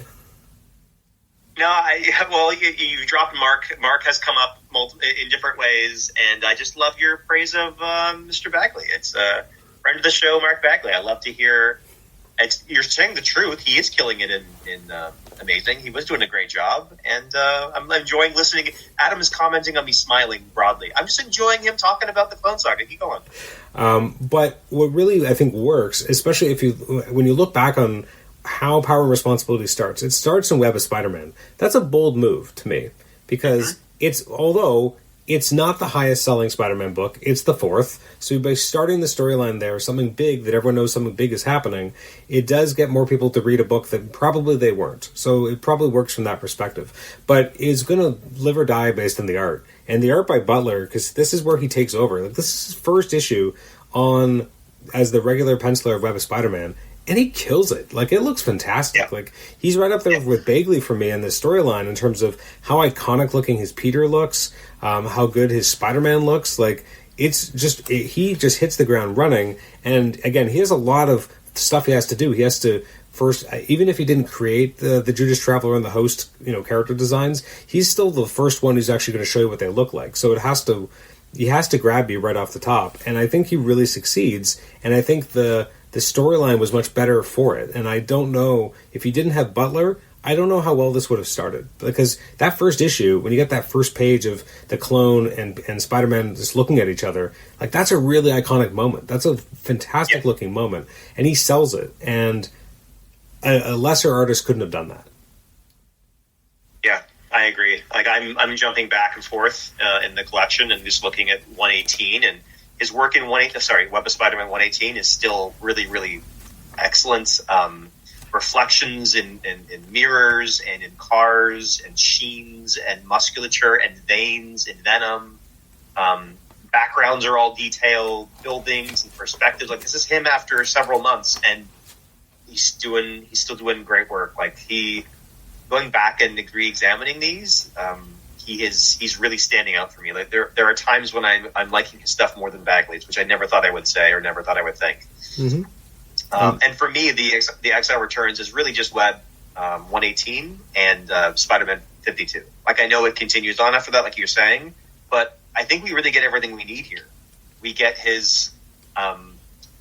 No, you dropped Mark. Mark has come up in different ways, and I just love your praise of Mr. Bagley. It's a friend of the show, Mark Bagley. I love to hear. You're saying the truth. He is killing it in Amazing. He was doing a great job, and I'm enjoying listening. Adam is commenting on me smiling broadly. I'm just enjoying him talking about the Clone Saga. Keep going. But what really I think works, especially when you look back on how Power and Responsibility starts, it starts in Web of Spider-Man. That's a bold move to me because although it's not the highest selling Spider-Man book, it's the fourth. So by starting the storyline there, something big that everyone knows something big is happening, it does get more people to read a book that probably they weren't. So it probably works from that perspective. But it's going to live or die based on the art. And the art by Butler, because this is where he takes over. Like, this is his first issue as the regular penciler of Web of Spider-Man. And he kills it. Like, it looks fantastic. Yeah. Like, he's right up there with Bagley for me in this storyline in terms of how iconic looking his Peter looks, how good his Spider-Man looks. Like, it's just, he just hits the ground running. And again, he has a lot of stuff he has to do. He has to first, even if he didn't create the Judas Traveler and the Host, character designs, he's still the first one who's actually going to show you what they look like. So he has to grab you right off the top. And I think he really succeeds. And I think the storyline was much better for it. And I don't know, if you didn't have Butler, I don't know how well this would have started. Because that first issue, when you get that first page of the clone and Spider-Man just looking at each other, like, that's a really iconic moment. That's a fantastic looking moment. And he sells it. And a lesser artist couldn't have done that. Yeah, I agree. Like, I'm jumping back and forth in the collection and just looking at 118, and his work in Web of Spider-Man 118 is still really, really excellent. Reflections in mirrors and in cars and sheens and musculature and veins and venom. Backgrounds are all detailed, buildings and perspectives. Like, this is him after several months, and he's still doing great work. Like, going back and re-examining these, he's really standing out for me. Like there are times when I'm liking his stuff more than Bagley's, which I never thought I would say or never thought I would think. Mm-hmm. And for me, the EXILE Returns is really just Web 118 and Spider-Man 52. Like, I know it continues on after that, like you're saying, but I think we really get everything we need here. We get his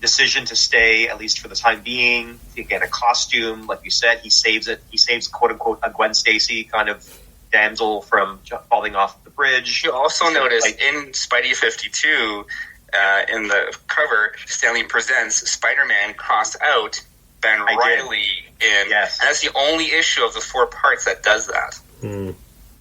decision to stay, at least for the time being. You get a costume, like you said, he saves it. He saves, quote-unquote, a Gwen Stacy kind of damsel from falling off the bridge. You also notice in Spidey 52, in the cover, Stanley presents Spider-Man crossed out Ben Reilly in. Yes. And that's the only issue of the 4 parts that does that. Mm.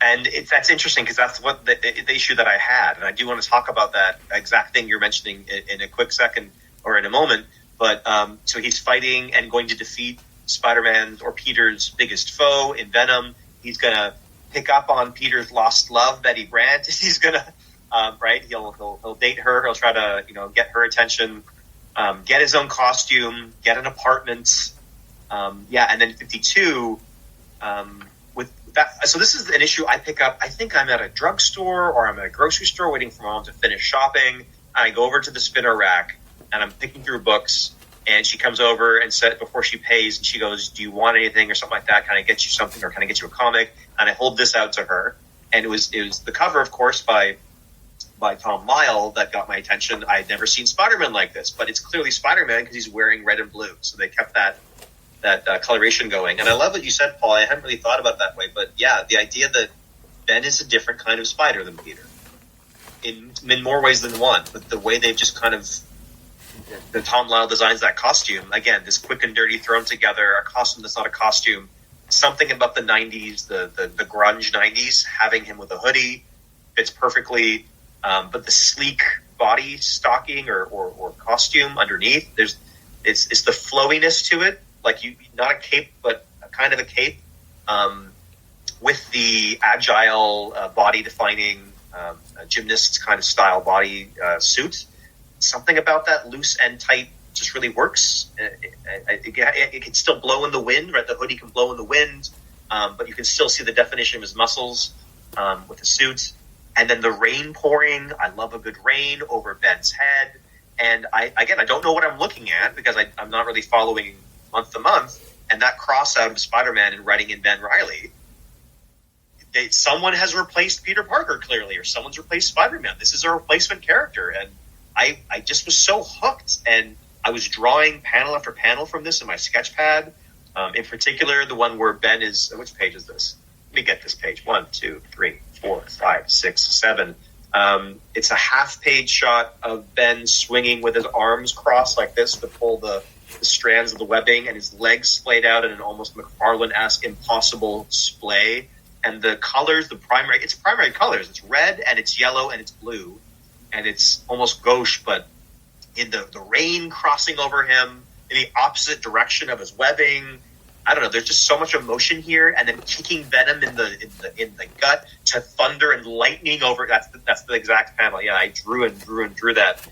And that's interesting because that's what the issue that I had. And I do want to talk about that exact thing you're mentioning in a quick second or in a moment. But so he's fighting and going to defeat Spider-Man's or Peter's biggest foe in Venom. He's going to pick up on Peter's lost love, Betty Brant. He's going to, right, he'll date her. He'll try to, get her attention, get his own costume, get an apartment. And then 52, with that. So this is an issue I pick up. I think I'm at a drugstore or I'm at a grocery store waiting for Mom to finish shopping. I go over to the spinner rack and I'm picking through books, and she comes over and said before she pays, and she goes, "Do you want anything or something like that? Can I get you something or can I get you a comic?" And I hold this out to her, and it was the cover, of course, by Tom Lyle that got my attention. I had never seen Spider-Man like this, but it's clearly Spider-Man because he's wearing red and blue. So they kept that coloration going. And I love what you said, Paul. I hadn't really thought about it that way, but yeah, the idea that Ben is a different kind of Spider than Peter in more ways than one. But the way they've just kind of the Tom Lyle designs that costume, again, this quick and dirty thrown together, a costume that's not a costume. Something about the 90s, the grunge 90s, having him with a hoodie fits perfectly. But the sleek body stocking or costume underneath, it's the flowiness to it, like not a cape, but a kind of a cape, with the agile body defining gymnast's kind of style body suit. Something about that loose and tight just really works. It can still blow in the wind, right? The hoodie can blow in the wind, but you can still see the definition of his muscles with the suit. And then the rain pouring. I love a good rain over Ben's head. And I don't know what I'm looking at because I'm not really following month to month. And that cross out of Spider-Man and writing in Ben Reilly, someone has replaced Peter Parker clearly, or someone's replaced Spider-Man. This is a replacement character. And I just was so hooked. And I was drawing panel after panel from this in my sketch pad. In particular, the one where Ben is, which page is this? Let me get this page. 1, 2, 3, 4, 5, 6, 7. It's a half-page shot of Ben swinging with his arms crossed like this to pull the strands of the webbing, and his legs splayed out in an almost McFarlane-esque impossible splay. And the colors, it's primary colors. It's red, and it's yellow, and it's blue. And it's almost gauche, but in the rain crossing over him, in the opposite direction of his webbing. I don't know. There's just so much emotion here, and then kicking Venom in the gut to thunder and lightning over. That's the exact panel. Yeah, I drew that.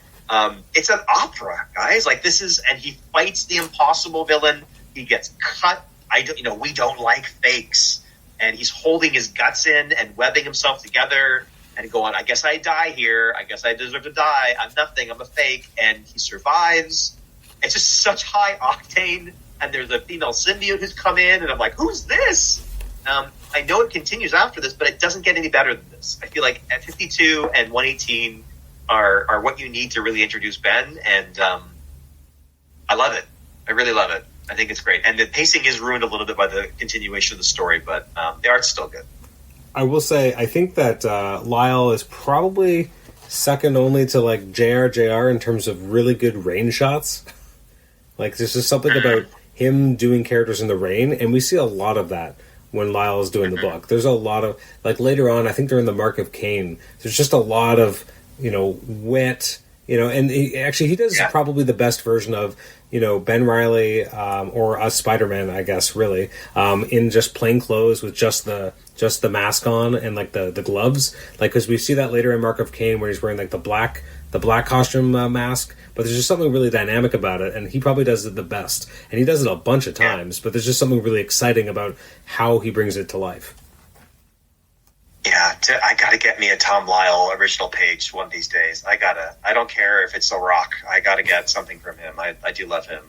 It's an opera, guys. Like this is, and he fights the impossible villain. He gets cut. We don't like fakes, and he's holding his guts in and webbing himself together and going, "I guess I die here. I guess I deserve to die. I'm nothing. I'm a fake," and he survives. It's just such high octane. And there's a female symbiote who's come in, and I'm like, who's this? I know it continues after this, but it doesn't get any better than this. I feel like at 52 and 118 are what you need to really introduce Ben, and I love it. I really love it. I think it's great. And the pacing is ruined a little bit by the continuation of the story, but the art's still good. I will say, I think that Lyle is probably second only to like JR in terms of really good rain shots. Like, there's just something about him doing characters in the rain, and we see a lot of that when Lyle is doing the book. There's a lot of, like, later on, I think during the Mark of Cain, there's just a lot of, wet, and he does probably the best version of, Ben Reilly, or a Spider-Man, I guess, really, in just plain clothes with just the mask on and, like, the gloves. Like, because we see that later in Mark of Cain where he's wearing, like, the black the black costume mask, but there's just something really dynamic about it, and he probably does it the best. And he does it a bunch of times, but there's just something really exciting about how he brings it to life. Yeah, I gotta get me a Tom Lyle original page one of these days. I don't care if it's The Rock. I gotta get something from him. I do love him.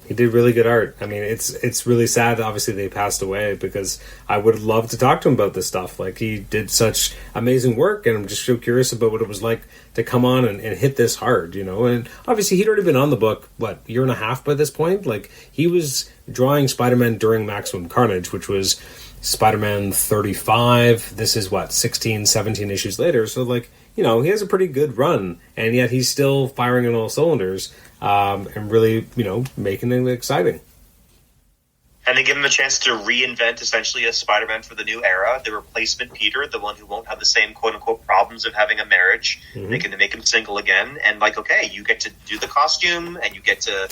He did really good art. I mean, it's really sad, obviously, they passed away, because I would love to talk to him about this stuff. Like, he did such amazing work, and I'm just so curious about what it was like to come on and hit this hard, you know? And obviously, he'd already been on the book, a year and a half by this point? Like, he was drawing Spider-Man during Maximum Carnage, which was Spider-Man 35. This is, 16, 17 issues later. So, like, you know, he has a pretty good run, and yet he's still firing on all cylinders. And really, you know, making it exciting. And they give him a chance to reinvent essentially a Spider-Man for the new era. The replacement Peter, the one who won't have the same quote-unquote problems of having a marriage. Mm-hmm. They can make him single again. And like, okay, you get to do the costume and you get to,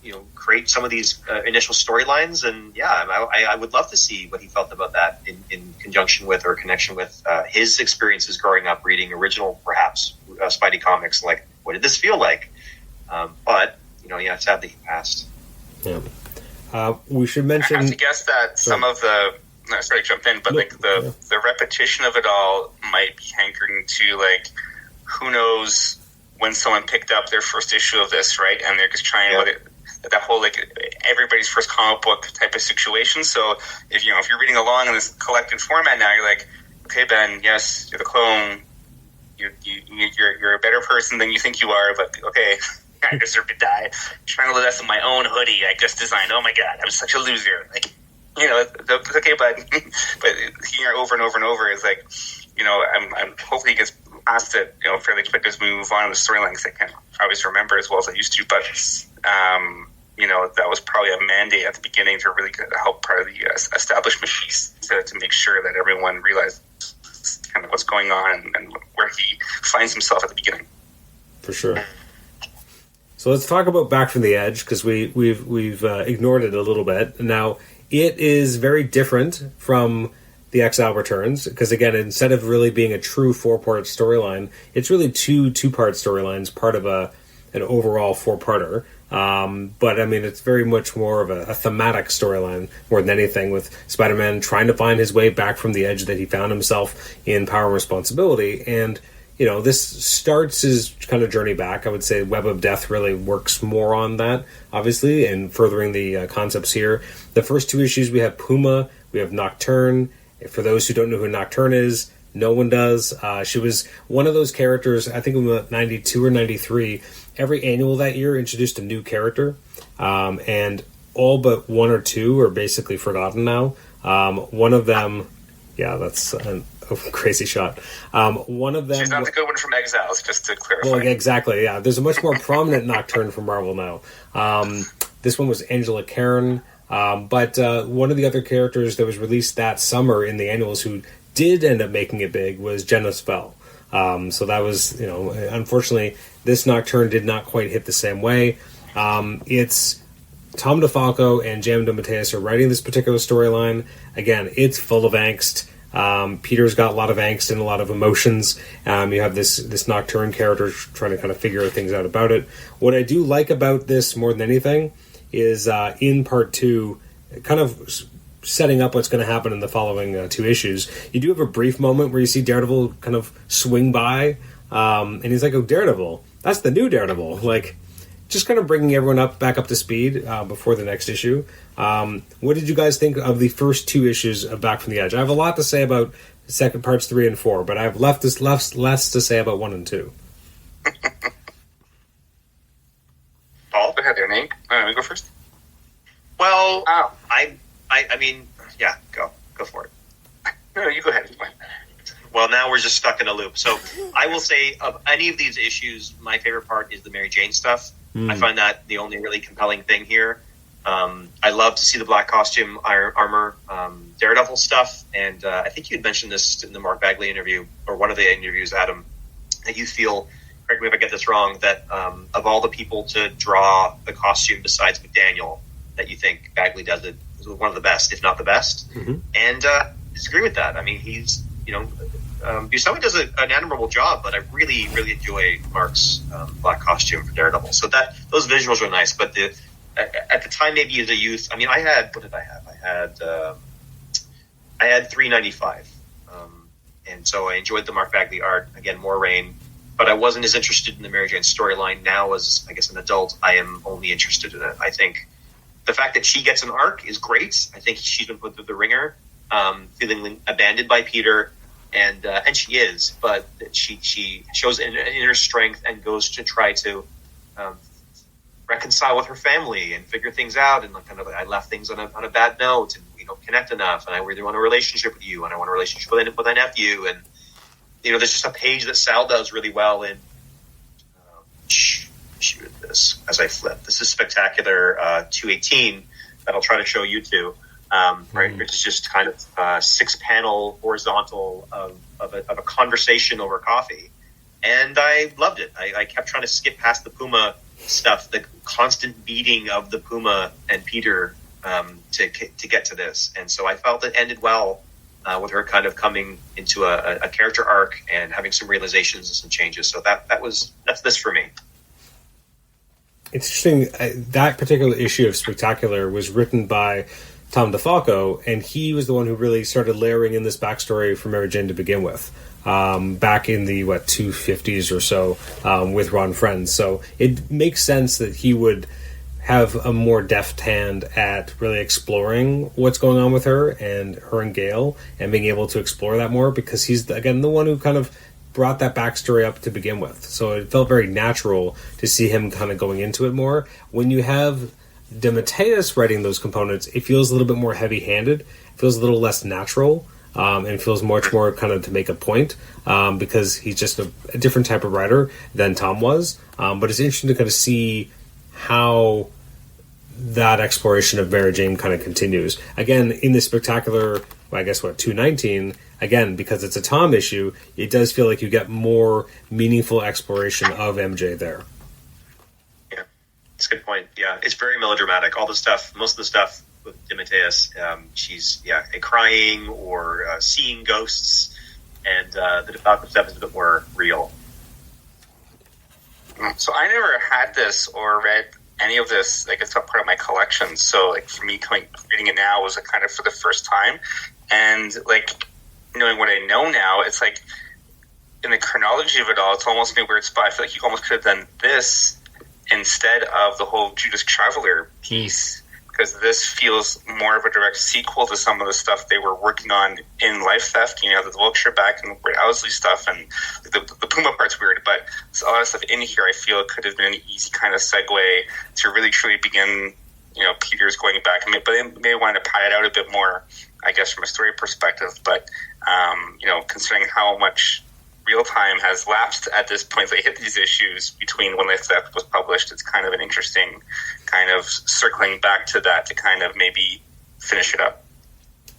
you know, create some of these initial storylines. And yeah, I would love to see what he felt about that in conjunction with or connection with his experiences growing up reading original, perhaps, Spidey comics. Like, what did this feel like? But, you know, yeah, sadly he passed. Yeah. We should mention... I have to guess that some of the... No, sorry to jump in, but the repetition of it all might be hankering to, like, who knows when someone picked up their first issue of this, right? And they're just trying that whole, like, everybody's first comic book type of situation. So if you're reading along in this collected format now, you're like, okay, Ben, yes, you're the clone. You're a better person than you think you are, but okay... I deserve to die. Trying to live in my own hoodie I just designed. Oh my god, I'm such a loser. Like, you know, it's okay, but hearing it over and over and over is like, you know, I'm hopefully he gets past it, you know, fairly quick as we move on in the storyline, because I can't always remember as well as I used to. But you know, that was probably a mandate at the beginning to really help part of the establishment piece to make sure that everyone realized kind of what's going on and where he finds himself at the beginning. For sure. So let's talk about Back from the Edge, because we've ignored it a little bit. Now, it is very different from the EXILE Returns, because again, instead of really being a true 4-part storyline, it's really two-part storylines, part of an overall 4-parter. But I mean, it's very much more of a thematic storyline more than anything, with Spider-Man trying to find his way back from the edge that he found himself in Power and Responsibility. And you know, this starts his kind of journey back. I would say Web of Death really works more on that, obviously, and furthering the concepts here. The first 2 issues, we have Puma, we have Nocturne. For those who don't know who Nocturne is, no one does. She was one of those characters, I think in 92 or 93, every annual that year introduced a new character, and all but 1 or 2 are basically forgotten now. One of them, yeah, that's... crazy shot. One of them... She's not the good one from Exiles, just to clarify. Well, exactly, yeah. There's a much more prominent Nocturne from Marvel now. This one was Angela Karen, but one of the other characters that was released that summer in the annuals who did end up making it big was Jenna Spell. So that was, you know, unfortunately, this Nocturne did not quite hit the same way. It's Tom DeFalco and J.M. DeMatteis are writing this particular storyline. Again, it's full of angst. Peter's got a lot of angst and a lot of emotions. You have this Nocturne character trying to kind of figure things out about it. What I do like about this more than anything is in part 2, kind of setting up what's going to happen in the following 2 issues. You do have a brief moment where you see Daredevil kind of swing by, and he's like, "Oh, Daredevil, that's the new Daredevil." Like, just kind of bringing everyone back up to speed before the next issue. What did you guys think of the first 2 issues of Back from the Edge? I have a lot to say about second parts 3 and 4, but I have less to say about 1 and 2. Paul, go ahead there, Nate. Let me go first. Well, I mean, yeah, go for it. No, you go ahead. Well, now we're just stuck in a loop. So I will say, of any of these issues, my favorite part is the Mary Jane stuff. I find that the only really compelling thing here. I love to see the black costume, armor, Daredevil stuff, and I think you had mentioned this in the Mark Bagley interview, or one of the interviews, Adam, that you feel, correct me if I get this wrong, that of all the people to draw the costume besides McDaniel, that you think Bagley does it is one of the best, if not the best. Mm-hmm. And disagree with that. I mean, he's, you know, Buscemi does an admirable job, but I really, really enjoy Mark's black costume for Daredevil. So those visuals are nice. But at the time, maybe as a youth, I mean, what did I have? I had $3.95, and so I enjoyed the Mark Bagley art. Again, more rain, but I wasn't as interested in the Mary Jane storyline. Now, as I guess an adult, I am only interested in it. I think the fact that she gets an arc is great. I think she's been put through the ringer, feeling abandoned by Peter, and she is, but she shows an inner strength and goes to try to reconcile with her family and figure things out. And kind of, I left things on a bad note, and we don't connect enough, and I really want a relationship with you, and I want a relationship with a nephew. And there's just a page that Sal does really well in. Shoot this as I flip. This is Spectacular 218 that I'll try to show you too. Right, it's just kind of 6-panel horizontal of a conversation over coffee, and I loved it. I kept trying to skip past the Puma stuff, the constant beating of the Puma and Peter to get to this, and so I felt it ended well with her kind of coming into a character arc and having some realizations and some changes. So that's this for me. It's interesting, that particular issue of Spectacular was written by Tom DeFalco, and he was the one who really started layering in this backstory for Mary Jane to begin with, back in the 250s or so, with Ron Friends. So it makes sense that he would have a more deft hand at really exploring what's going on with her and Gale, and being able to explore that more, because he's, again, the one who kind of brought that backstory up to begin with. So it felt very natural to see him kind of going into it more. When you have DeMatteis writing those components, it feels a little bit more heavy-handed, it feels a little less natural, and feels much more kind of to make a point, because he's just a different type of writer than Tom was. But it's interesting to kind of see how that exploration of Mary Jane kind of continues. Again, in this Spectacular, 219, again, because it's a Tom issue, it does feel like you get more meaningful exploration of MJ there. Yeah, that's a good point. Yeah, it's very melodramatic. All the stuff, most of the stuff with DeMatteis, she's crying or seeing ghosts, and the DeFalco stuff is a bit more real. So I never had this or read any of this. Like, it's not part of my collection. So, like, for me, reading it now was kind of for the first time. And, like, knowing what I know now, it's like, in the chronology of it all, it's almost in a weird spot. I feel like you almost could have done this instead of the whole Judas Traveler piece, because this feels more of a direct sequel to some of the stuff they were working on in Life Theft. The Wiltshire back and Ray Owsley stuff, and the Puma part's weird, but there's a lot of stuff in here I feel could have been an easy kind of segue to really truly begin, Peter's going back. But they may want to pad it out a bit more, I guess, from a story perspective. But, considering how much real time has lapsed at this point, they hit these issues between when Life Theft was published, it's kind of an interesting kind of circling back to that to kind of maybe finish it up.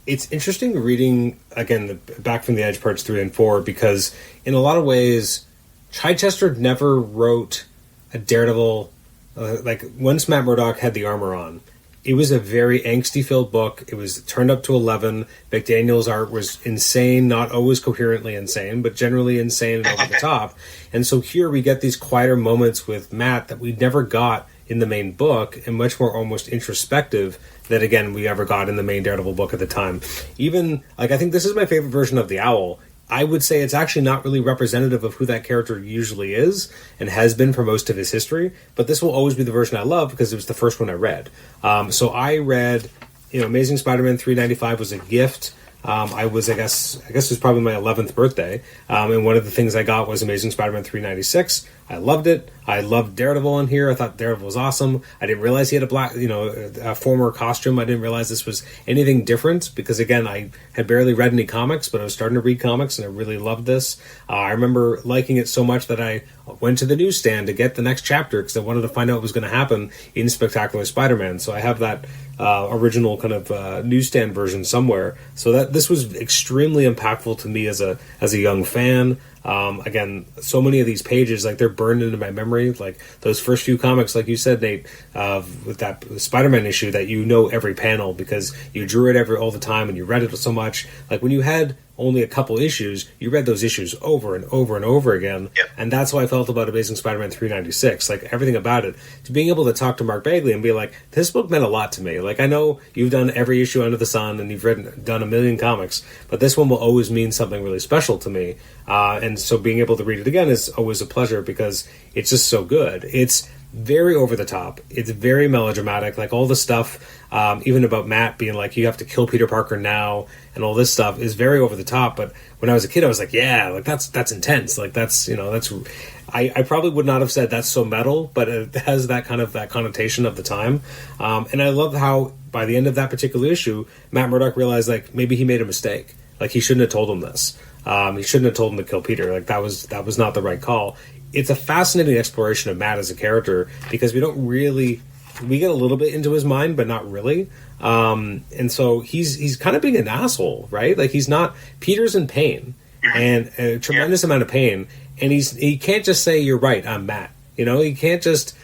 It's interesting reading, again, back from the Edge parts 3 and 4, because in a lot of ways, Chichester never wrote a Daredevil, once Matt Murdock had the armor on, it was a very angsty-filled book. It was turned up to 11. McDaniel's art was insane, not always coherently insane, but generally insane and over the top. And so here we get these quieter moments with Matt that we never got in the main book, and much more almost introspective that, again, we ever got in the main Daredevil book at the time. Even, I think this is my favorite version of the Owl. I would say it's actually not really representative of who that character usually is and has been for most of his history, but this will always be the version I love because it was the first one I read. So I read, Amazing Spider-Man 395 was a gift. I guess it was probably my 11th birthday, and one of the things I got was Amazing Spider-Man 396. I loved it. I loved Daredevil in here. I thought Daredevil was awesome. I didn't realize he had a former costume. I didn't realize this was anything different because, again, I had barely read any comics, but I was starting to read comics, and I really loved this. I remember liking it so much that I went to the newsstand to get the next chapter because I wanted to find out what was going to happen in Spectacular Spider-Man. So I have that original kind of newsstand version somewhere. So that this was extremely impactful to me as a young fan. Again, so many of these pages, they're burned into my memory. Those first few comics, like you said, Nate, with that Spider-Man issue, that every panel because you drew it all the time and you read it so much. When you had only a couple issues, you read those issues over and over and over again. Yep. And that's how I felt about Amazing Spider-Man 396. Like, everything about it. To being able to talk to Mark Bagley and be like, this book meant a lot to me. Like, I know you've done every issue under the sun and you've done a million comics, but this one will always mean something really special to me. And so being able to read it again is always a pleasure because it's just so good. It's very over the top. It's very melodramatic. Like, all the stuff, even about Matt being like, you have to kill Peter Parker now, and all this stuff is very over the top. But when I was a kid, I was like, yeah, like that's intense. Like, that's, you know, that's, I probably would not have said that's so metal, but it has that kind of that connotation of the time. And I love how by the end of that particular issue, Matt Murdock realized like maybe he made a mistake. Like, he shouldn't have told him this. He shouldn't have told him to kill Peter. Like, that was not the right call. It's a fascinating exploration of Matt as a character because we get a little bit into his mind, but not really. And so he's kind of being an asshole, right? Like, Peter's in pain and a tremendous amount of pain. And he can't just say, you're right, I'm Matt. You know, he can't just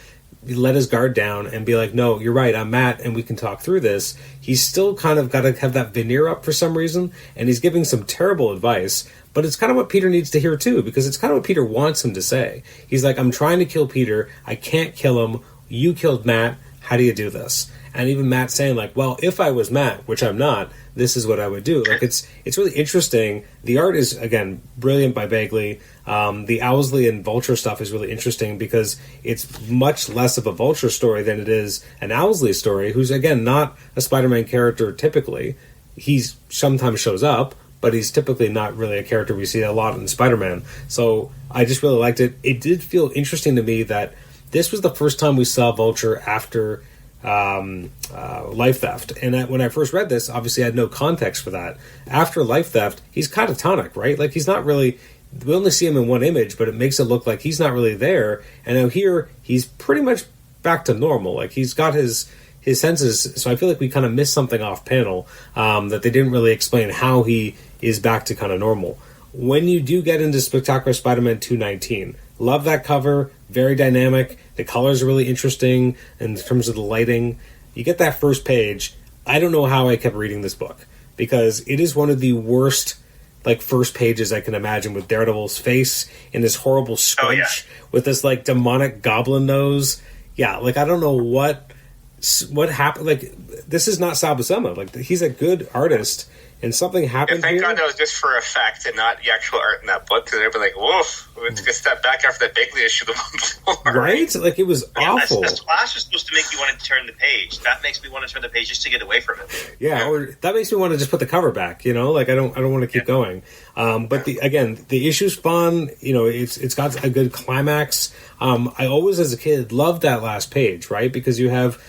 let his guard down and be like, no, you're right, I'm Matt, and we can talk through this. He's still kind of got to have that veneer up for some reason, and he's giving some terrible advice, but it's kind of what Peter needs to hear too, because it's kind of what Peter wants him to say. He's like, I'm trying to kill Peter, I can't kill him, you killed Matt, how do you do this? And even Matt saying like, well, if I was Matt, which I'm not, this is what I would do. Like, it's really interesting. The art is, again, brilliant by Bagley. The Owlsley and Vulture stuff is really interesting because it's much less of a Vulture story than it is an Owlsley story, who's, again, not a Spider-Man character typically. He sometimes shows up, but he's typically not really a character we see a lot in Spider-Man. So I just really liked it. It did feel interesting to me that this was the first time we saw Vulture after Life Theft, and when I first read this, obviously I had no context for that. After Life Theft, he's catatonic, right? Like, he's not really, we only see him in one image, but it makes it look like he's not really there. And now here, he's pretty much back to normal. Like, he's got his senses, so I feel like we kind of missed something off panel, that they didn't really explain how he is back to kind of normal. When you do get into Spectacular Spider-Man 219, love that cover, very dynamic. The colors are really interesting in terms of the lighting. You get that first page. I don't know how I kept reading this book because it is one of the worst like first pages I can imagine, with Daredevil's face and this horrible scrunch with this like demonic goblin nose. Yeah, like I don't know what happened. Like, this is not Sal Buscema. Like, he's a good artist. And something happened thank here. God that was just for effect and not the actual art in that book. Because they'd be like, woof, we took a step back after that Bagley issue the month before. Right? Like, it was awful. The splash is supposed to make you want to turn the page. That makes me want to turn the page just to get away from it. Yeah, or that makes me want to just put the cover back, you know? Like, I don't want to keep going. But the issue's fun. You know, it's got a good climax. I always, as a kid, loved that last page, right? Because you have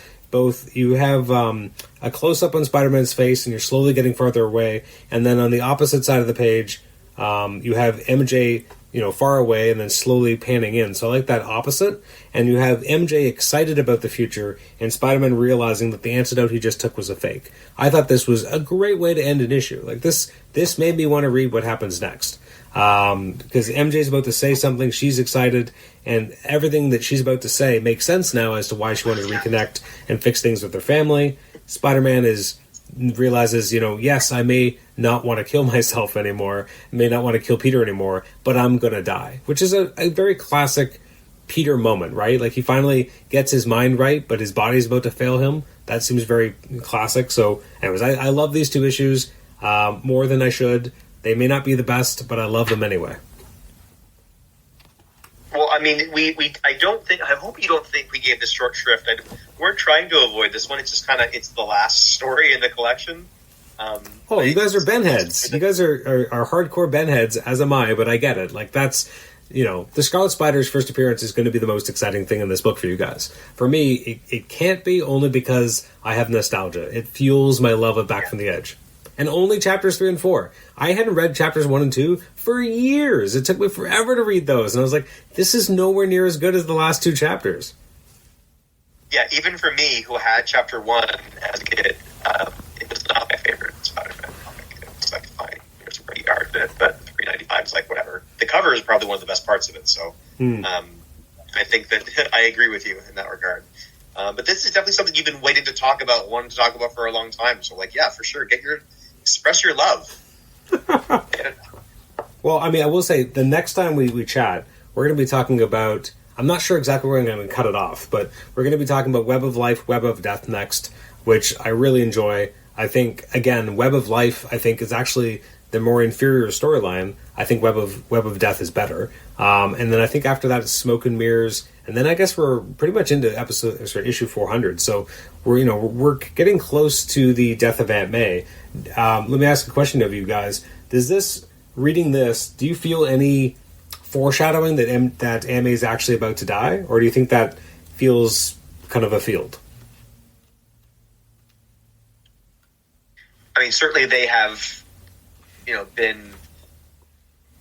a close-up on Spider-Man's face and you're slowly getting farther away, and then on the opposite side of the page you have MJ, you know, far away and then slowly panning in. So I like that opposite. And you have MJ excited about the future and Spider-Man realizing that the antidote he just took was a fake. I thought this was a great way to end an issue. Like, this made me want to read what happens next. Because MJ's about to say something, she's excited, and everything that she's about to say makes sense now as to why she wanted to reconnect and fix things with her family. Spider-Man realizes, you know, yes, I may not want to kill myself anymore, may not want to kill Peter anymore, but I'm gonna die. Which is a very classic Peter moment, right? Like, he finally gets his mind right, but his body's about to fail him. That seems very classic. So, anyways, I love these two issues more than I should. They may not be the best, but I love them anyway. Well, I mean, I hope you don't think we gave this short shrift. We're trying to avoid this one. It's just kind of, it's the last story in the collection. You guys are Ben heads. You guys are hardcore Ben heads, as am I, but I get it. Like, that's, you know, the Scarlet Spider's first appearance is going to be the most exciting thing in this book for you guys. For me, it can't be, only because I have nostalgia. It fuels my love of Back from the Edge. And only chapters 3 and 4. I hadn't read chapters 1 and 2 for years. It took me forever to read those. And I was like, this is nowhere near as good as the last 2 chapters. Yeah, even for me, who had chapter 1 as a kid, it was not my favorite Spider-Man comic. It was like fine. It was pretty hard, but $3.95 is like whatever. The cover is probably one of the best parts of it. So I think that I agree with you in that regard. But this is definitely something you've been waiting to talk about, wanted to talk about for a long time. So, like, yeah, for sure, express your love Well, I mean, I will say the next time we chat, we're going to be talking about. I'm not sure exactly where I'm going to cut it off, but we're going to be talking about Web of Life, Web of Death next, which I really enjoy. I think, again, Web of Life, I think, is actually the more inferior storyline. I think Web of Death is better. And then I think after that it's Smoke and Mirrors, and then I guess we're pretty much into issue 400. So we're getting close to the death of Aunt May. Let me ask a question of you guys. Reading this, do you feel any foreshadowing that Aunt May is actually about to die, or do you think that feels kind of a field? I mean, certainly they have, been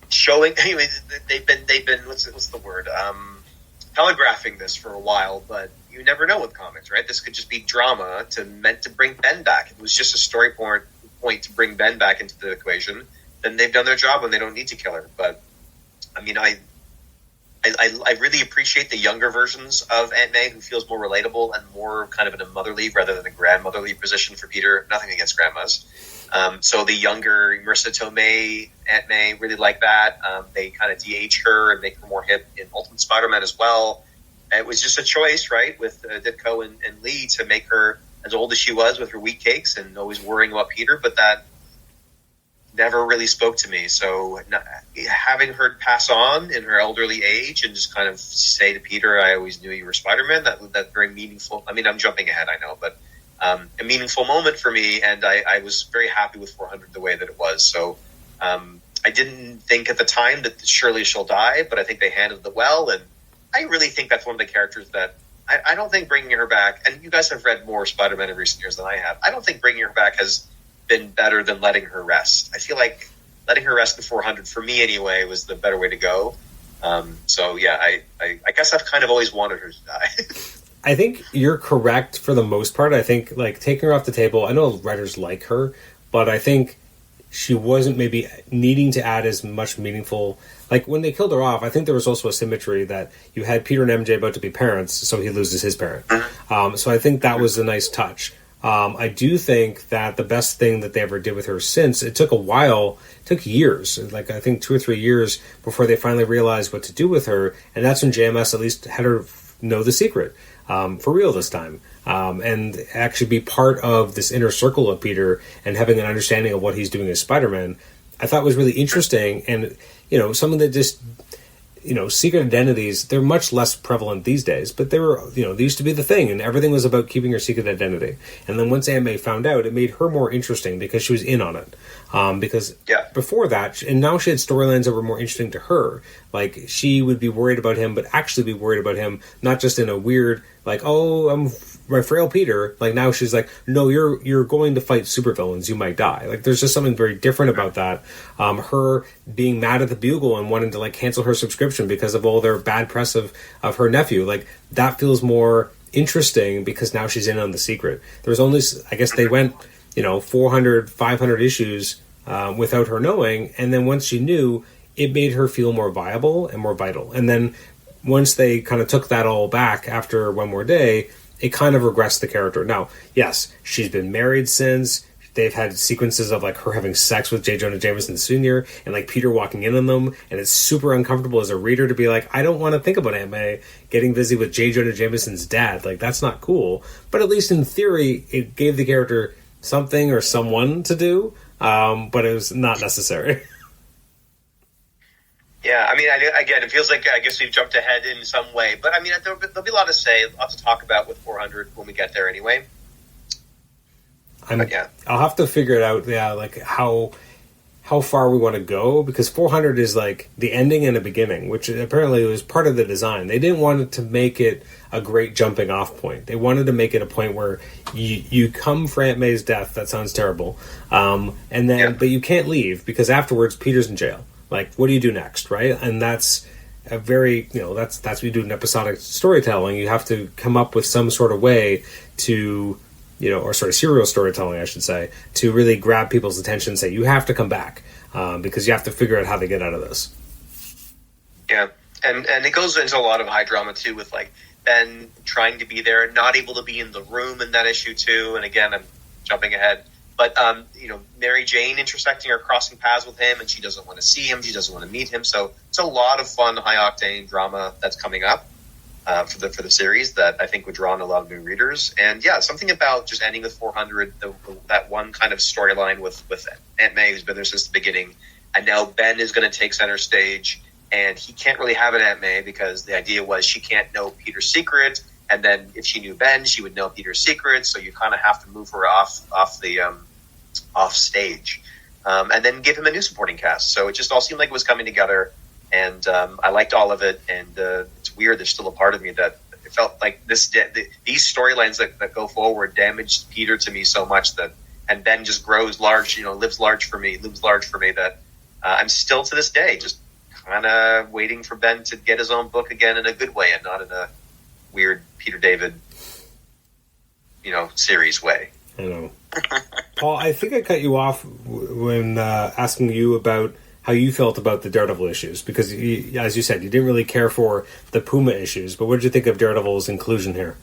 showing. I mean, they've been what's the word? Telegraphing this for a while, but you never know with comics, right? This could just be drama meant to bring Ben back. If it was just a story point to bring Ben back into the equation, then they've done their job and they don't need to kill her. But I mean, I really appreciate the younger versions of Aunt May, who feels more relatable and more kind of in a motherly rather than a grandmotherly position for Peter. Nothing against grandmas. So the younger Marissa Tomei Aunt May, really like that. They kind of de-age her and make her more hip in Ultimate Spider-Man as well. It was just a choice, right, with Ditko and Lee to make her as old as she was with her wheat cakes and always worrying about Peter, but that never really spoke to me. So having her pass on in her elderly age and just kind of say to Peter, I always knew you were Spider-Man, that very meaningful. I mean, I'm jumping ahead, I know, but a meaningful moment for me, and I was very happy with 400 the way that it was. So I didn't think at the time that surely she'll die, but I think they handled it well, and I really think that's one of the characters that I don't think bringing her back, and you guys have read more Spider-Man in recent years than I have, I don't think bringing her back has been better than letting her rest. I feel like letting her rest in 400, for me anyway, was the better way to go. So yeah, I guess I've kind of always wanted her to die. I think you're correct for the most part. I think, like, taking her off the table, I know writers like her, but I think she wasn't maybe needing to add as much meaningful. Like, when they killed her off, I think there was also a symmetry that you had Peter and MJ about to be parents, so he loses his parent. So I think that was a nice touch. I do think that the best thing that they ever did with her since, it took a while, it took years, like I think 2 or 3 years before they finally realized what to do with her, and that's when JMS at least had her know the secret, for real this time, and actually be part of this inner circle of Peter and having an understanding of what he's doing as Spider-Man. I thought was really interesting, and something that just secret identities, they're much less prevalent these days, but they were, they used to be the thing, and everything was about keeping your secret identity. And then once Aunt May found out, it made her more interesting because she was in on it. Because before that, and now she had storylines that were more interesting to her. Like, she would be worried about him, but actually be worried about him, not just in a weird, like, oh, I'm my frail Peter. Like, now she's like, no, you're going to fight supervillains, you might die. Like, there's just something very different about that. Her being mad at the Bugle and wanting to, like, cancel her subscription because of all their bad press of her nephew, like, that feels more interesting because now she's in on the secret. There's only, I guess they went 400, 500 issues without her knowing, and then once she knew, it made her feel more viable and more vital. And then once they kind of took that all back after One More Day, it kind of regressed the character. Now, yes, she's been married since. They've had sequences of, like, her having sex with J. Jonah Jameson Sr. and, like, Peter walking in on them, and it's super uncomfortable as a reader to be like, I don't want to think about Aunt May getting busy with J. Jonah Jameson's dad. Like, that's not cool. But at least in theory, it gave the character something or someone to do, but it was not necessary. Yeah, I mean, again, it feels like I guess we've jumped ahead in some way, but I mean, there'll be a lot to say, a lot to talk about with 400 when we get there anyway. I'll have to figure it out, like how far we want to go, because 400 is like the ending and a beginning, which apparently was part of the design. They didn't want it to make it a great jumping off point. They wanted to make it a point where you come for Aunt May's death. That sounds terrible. And then, but you can't leave because afterwards Peter's in jail. Like, what do you do next, right? And that's a very, that's what you do in episodic storytelling. You have to come up with some sort of way to, or sort of serial storytelling, I should say, to really grab people's attention and say, you have to come back, because you have to figure out how to get out of this. Yeah, and it goes into a lot of high drama, too, with, like, Ben trying to be there and not able to be in the room in that issue, too. And again, I'm jumping ahead. But Mary Jane intersecting or crossing paths with him, and she doesn't want to see him. She doesn't want to meet him. So it's a lot of fun, high octane drama that's coming up for the series that I think would draw in a lot of new readers. And yeah, something about just ending with 400, that one kind of storyline with Aunt May, who's been there since the beginning, and now Ben is going to take center stage, and he can't really have an Aunt May because the idea was she can't know Peter's secret. And then if she knew Ben, she would know Peter's secret. So you kind of have to move her off stage, and then give him a new supporting cast. So it just all seemed like it was coming together, and I liked all of it. And it's weird, there's still a part of me that it felt like these storylines that go forward damaged Peter to me so much and Ben just grows large, lives large for me that I'm still to this day just kind of waiting for Ben to get his own book again in a good way and not in a weird Peter David, series way. I know. Paul, I think I cut you off when asking you about how you felt about the Daredevil issues, because, as you said, you didn't really care for the Puma issues, but what did you think of Daredevil's inclusion here?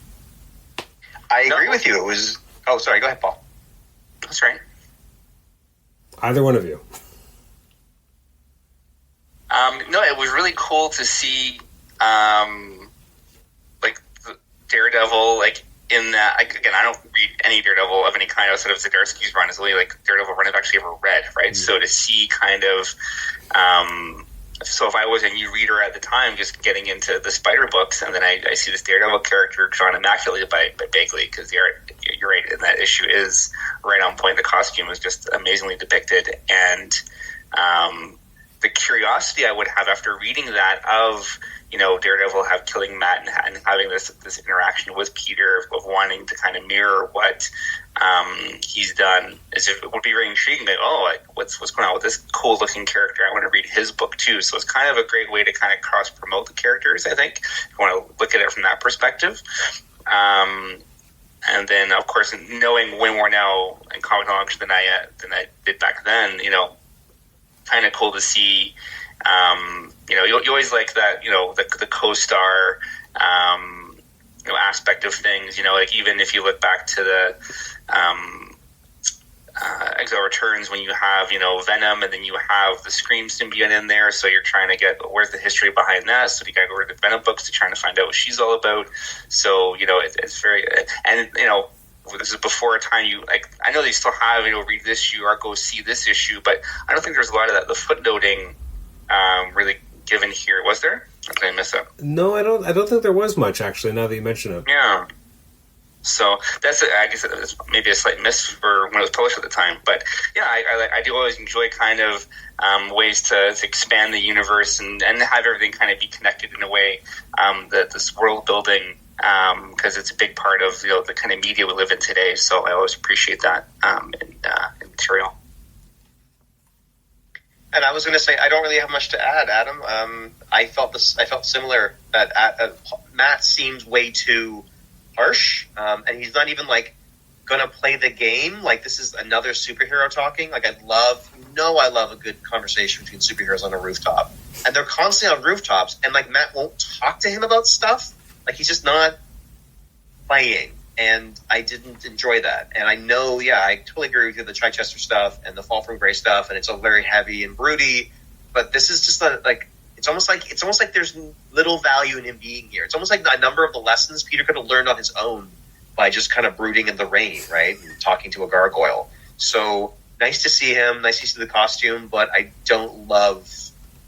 I agree with you. It was... Oh, sorry, go ahead, Paul. That's right. Either one of you. No, it was really cool to see, Daredevil, in that, again, I don't read any Daredevil of any kind outside of Zdarsky's run. It's only Daredevil run I've actually ever read, right? Mm-hmm. So to see kind of, so if I was a new reader at the time, just getting into the Spider books, and then I see this Daredevil character drawn immaculately by Bagley, because you're right, and that issue is right on point. The costume is just amazingly depicted, and the curiosity I would have after reading that of, Daredevil killing Matt and having this interaction with Peter of wanting to kind of mirror what he's done, as if it would be very intriguing. What's going on with this cool looking character? I want to read his book too. So it's kind of a great way to kind of cross promote the characters, I think, if you want to look at it from that perspective. And then, of course, knowing way more now in comic knowledge than I did back then, kind of cool to see. You always like that, the co-star, aspect of things, even if you look back to the EXILE Returns, when you have, Venom, and then you have the Scream symbiote in there, so you're trying to get, where's the history behind that? So you gotta go to the Venom books to trying to find out what she's all about. So, it's very, and, this is before a time I know they still have, read this issue or go see this issue, but I don't think there's a lot of that, the footnoting, really given here. Was there? Or did I miss it? No, I don't think there was much, actually, now that you mention it. Yeah. So that's, I guess, it's maybe a slight miss for when it was published at the time. But yeah, I do always enjoy kind of ways to expand the universe and have everything kind of be connected in a way, that this world building, because it's a big part of the kind of media we live in today. So I always appreciate that in material. And I was going to say, I don't really have much to add, Adam. I felt similar. That Matt seems way too harsh, and he's not even going to play the game. This is another superhero talking. I love a good conversation between superheroes on a rooftop, and they're constantly on rooftops. And Matt won't talk to him about stuff. He's just not playing. And I didn't enjoy that. And I know, I totally agree with you, the Chichester stuff and the Fall from Grace stuff, and it's all very heavy and broody. But this is just it's almost like there's little value in him being here. It's almost like a number of the lessons Peter could have learned on his own by just kind of brooding in the rain, right, and talking to a gargoyle. So nice to see him, nice to see the costume, but I don't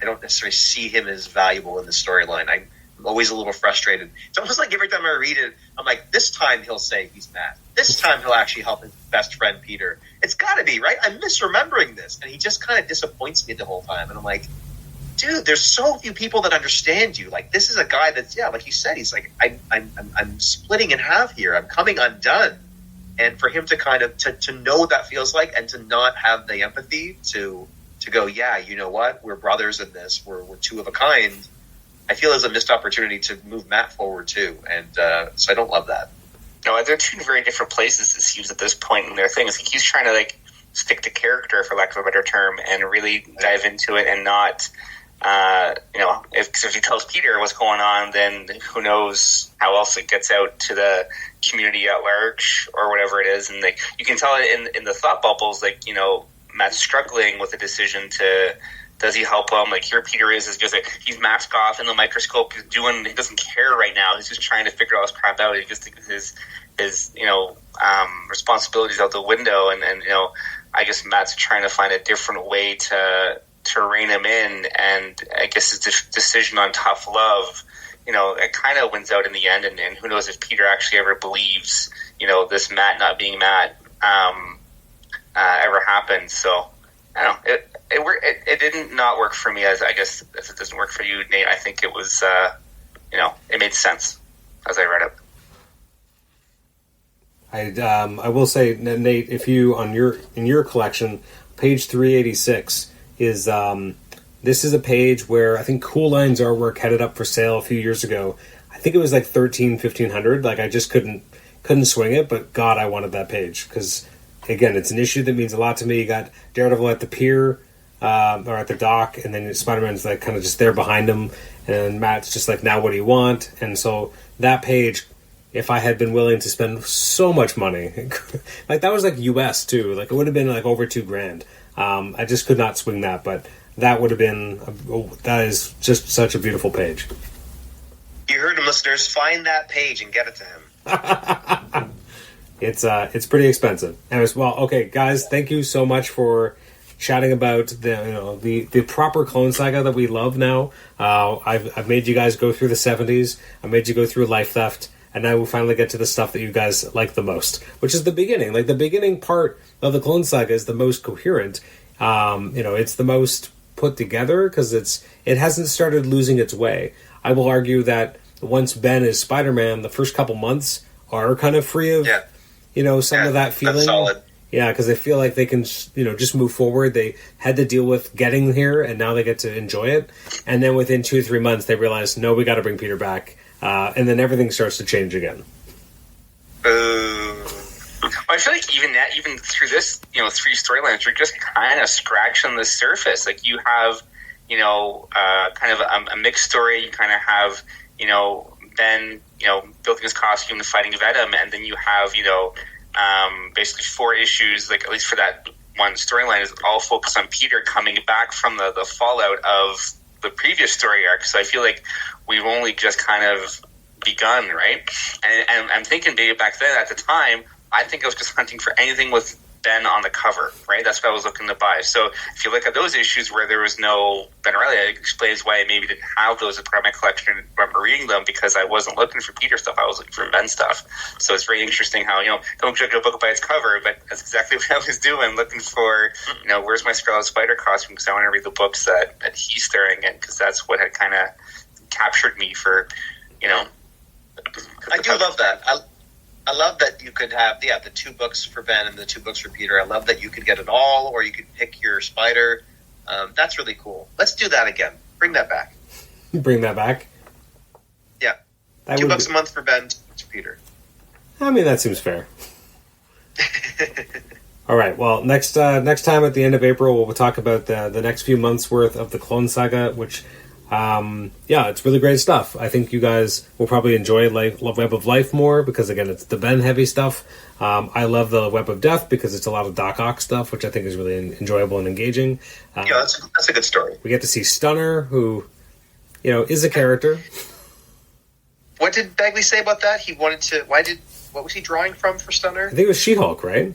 necessarily see him as valuable in the storyline. I'm always a little frustrated. It's almost like every time I read it, I'm like, this time he'll say he's Matt. This time he'll actually help his best friend Peter. It's got to be, right? I'm misremembering this. And he just kind of disappoints me the whole time. And I'm like, dude, there's so few people that understand you. This is a guy that's, like you said, he's like, I'm splitting in half here. I'm coming undone. And for him to kind of, to know what that feels like and to not have the empathy to go, you know what? We're brothers in this. We're two of a kind. I feel there's a missed opportunity to move Matt forward too, and so I don't love that. No, they're two very different places, it seems, at this point in their things. He's trying to stick to character, for lack of a better term, and really dive into it, and not If he tells Peter what's going on, then who knows how else it gets out to the community at large or whatever it is. And you can tell it in the thought bubbles, Matt's struggling with the decision to, does he help him? Here Peter is just he's masked off in the microscope. He doesn't care right now. He's just trying to figure all this crap out. He just thinks his responsibilities out the window. And I guess Matt's trying to find a different way to rein him in. And I guess his decision on tough love, it kind of wins out in the end. And who knows if Peter actually ever believes, this Matt not being Matt ever happened. So I don't know. It didn't not work for me, as I guess as it doesn't work for you, Nate. I think it was, it made sense as I read it. I will say, Nate, if you in your collection, page 386 is this is a page where I think Cool Line's artwork had it up for sale a few years ago. I think it was $1,300. I just couldn't swing it, but God, I wanted that page because again, it's an issue that means a lot to me. You got Daredevil at the pier. Or at the dock, and then Spider-Man's kind of just there behind him, and Matt's just now what do you want? And so that page, if I had been willing to spend so much money, that was US too, it would have been over $2,000. I just could not swing that, but that would have been that is just such a beautiful page. You heard him, listeners. Find that page and get it to him. It's pretty expensive. Anyways, well, okay, guys, thank you so much for chatting about the proper Clone Saga that we love now. I've made you guys go through the 70s. I made you go through Life Theft, and now we finally get to the stuff that you guys like the most, which is the beginning. The beginning part of the Clone Saga is the most coherent. It's the most put together because it hasn't started losing its way. I will argue that once Ben is Spider-Man, the first couple months are kind of free of some of that feeling. That's solid. Yeah, because they feel like they can, just move forward. They had to deal with getting here, and now they get to enjoy it. And then within 2 or 3 months, they realize, no, we got to bring Peter back. And then everything starts to change again. I feel like even through this, 3 storylines, you're just kind of scratching the surface. You have, kind of a mixed story. You kind of have, Ben, building his costume and fighting Venom, and then you have, basically 4 issues, at least for that one storyline, is all focused on Peter coming back from the fallout of the previous story arc. So I feel like we've only just kind of begun, right? And I'm thinking maybe back then at the time, I think I was just hunting for anything with Ben on the cover, right? That's what I was looking to buy. So if you look at those issues where there was no Ben Reilly, it explains why I maybe didn't have those as part of my collection. I remember reading them because I wasn't looking for Peter stuff. I was looking for Ben stuff. So it's very interesting how, don't judge a book by its cover, but that's exactly what I was doing, looking for, where's my Scarlet Spider costume? Because I want to read the books that he's staring in, because that's what had kind of captured me for, I do love that. I love that you could have the 2 books for Ben and the 2 books for Peter. I love that you could get it all, or you could pick your Spider. That's really cool. Let's do that again. Bring that back. Bring that back? Yeah. That 2 bucks a month for Ben, 2 bucks for Peter. I mean, that seems fair. All right. Well, next time at the end of April, we'll talk about the next few months worth of the Clone Saga, which it's really great stuff. I think you guys will probably enjoy Web of Life more because, again, it's the Ben heavy stuff. I love the Web of Death because it's a lot of Doc Ock stuff, which I think is really enjoyable and engaging. That's a good story. We get to see Stunner, who, is a character. What did Bagley say about that? He wanted to. What was he drawing from for Stunner? I think it was She-Hulk, right?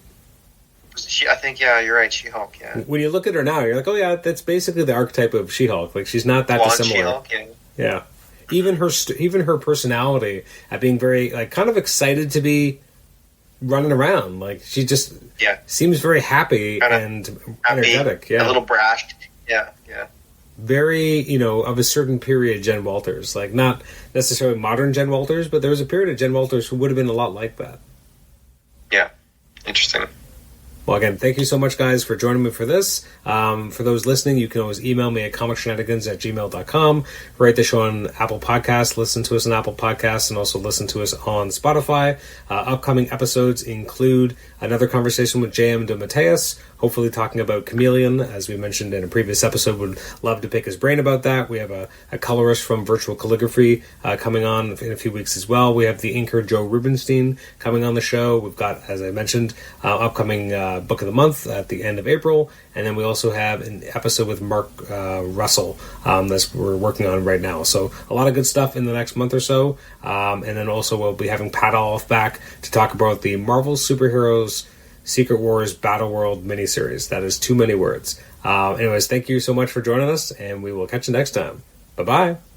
I think, you're right, She-Hulk, yeah. When you look at her now, you're like, oh yeah, that's basically the archetype of She-Hulk. She's not that dissimilar. She-Hulk, yeah. Yeah. Even her personality at being very, kind of excited to be running around. She just seems very happy and energetic. Yeah. A little brash. Yeah. Very, of a certain period Jen Walters. Not necessarily modern Jen Walters, but there was a period of Jen Walters who would have been a lot like that. Yeah. Interesting. Well, again, thank you so much, guys, for joining me for this. For those listening, you can always email me at comicshenanigans@gmail.com. Rate the show on Apple Podcasts, listen to us on Apple Podcasts, and also listen to us on Spotify. Upcoming episodes include another conversation with J.M. DeMatteis, hopefully talking about Chameleon. As we mentioned in a previous episode, would love to pick his brain about that. We have a colorist from Virtual Calligraphy coming on in a few weeks as well. We have the inker Joe Rubenstein coming on the show. We've got, as I mentioned, upcoming Book of the Month at the end of April. And then we also have an episode with Mark Russell that we're working on right now. So a lot of good stuff in the next month or so. And then also we'll be having Pat Olive back to talk about the Marvel Superheroes Secret Wars Battle World miniseries. That is too many words. Anyways, thank you so much for joining us, and we will catch you next time. Bye-bye.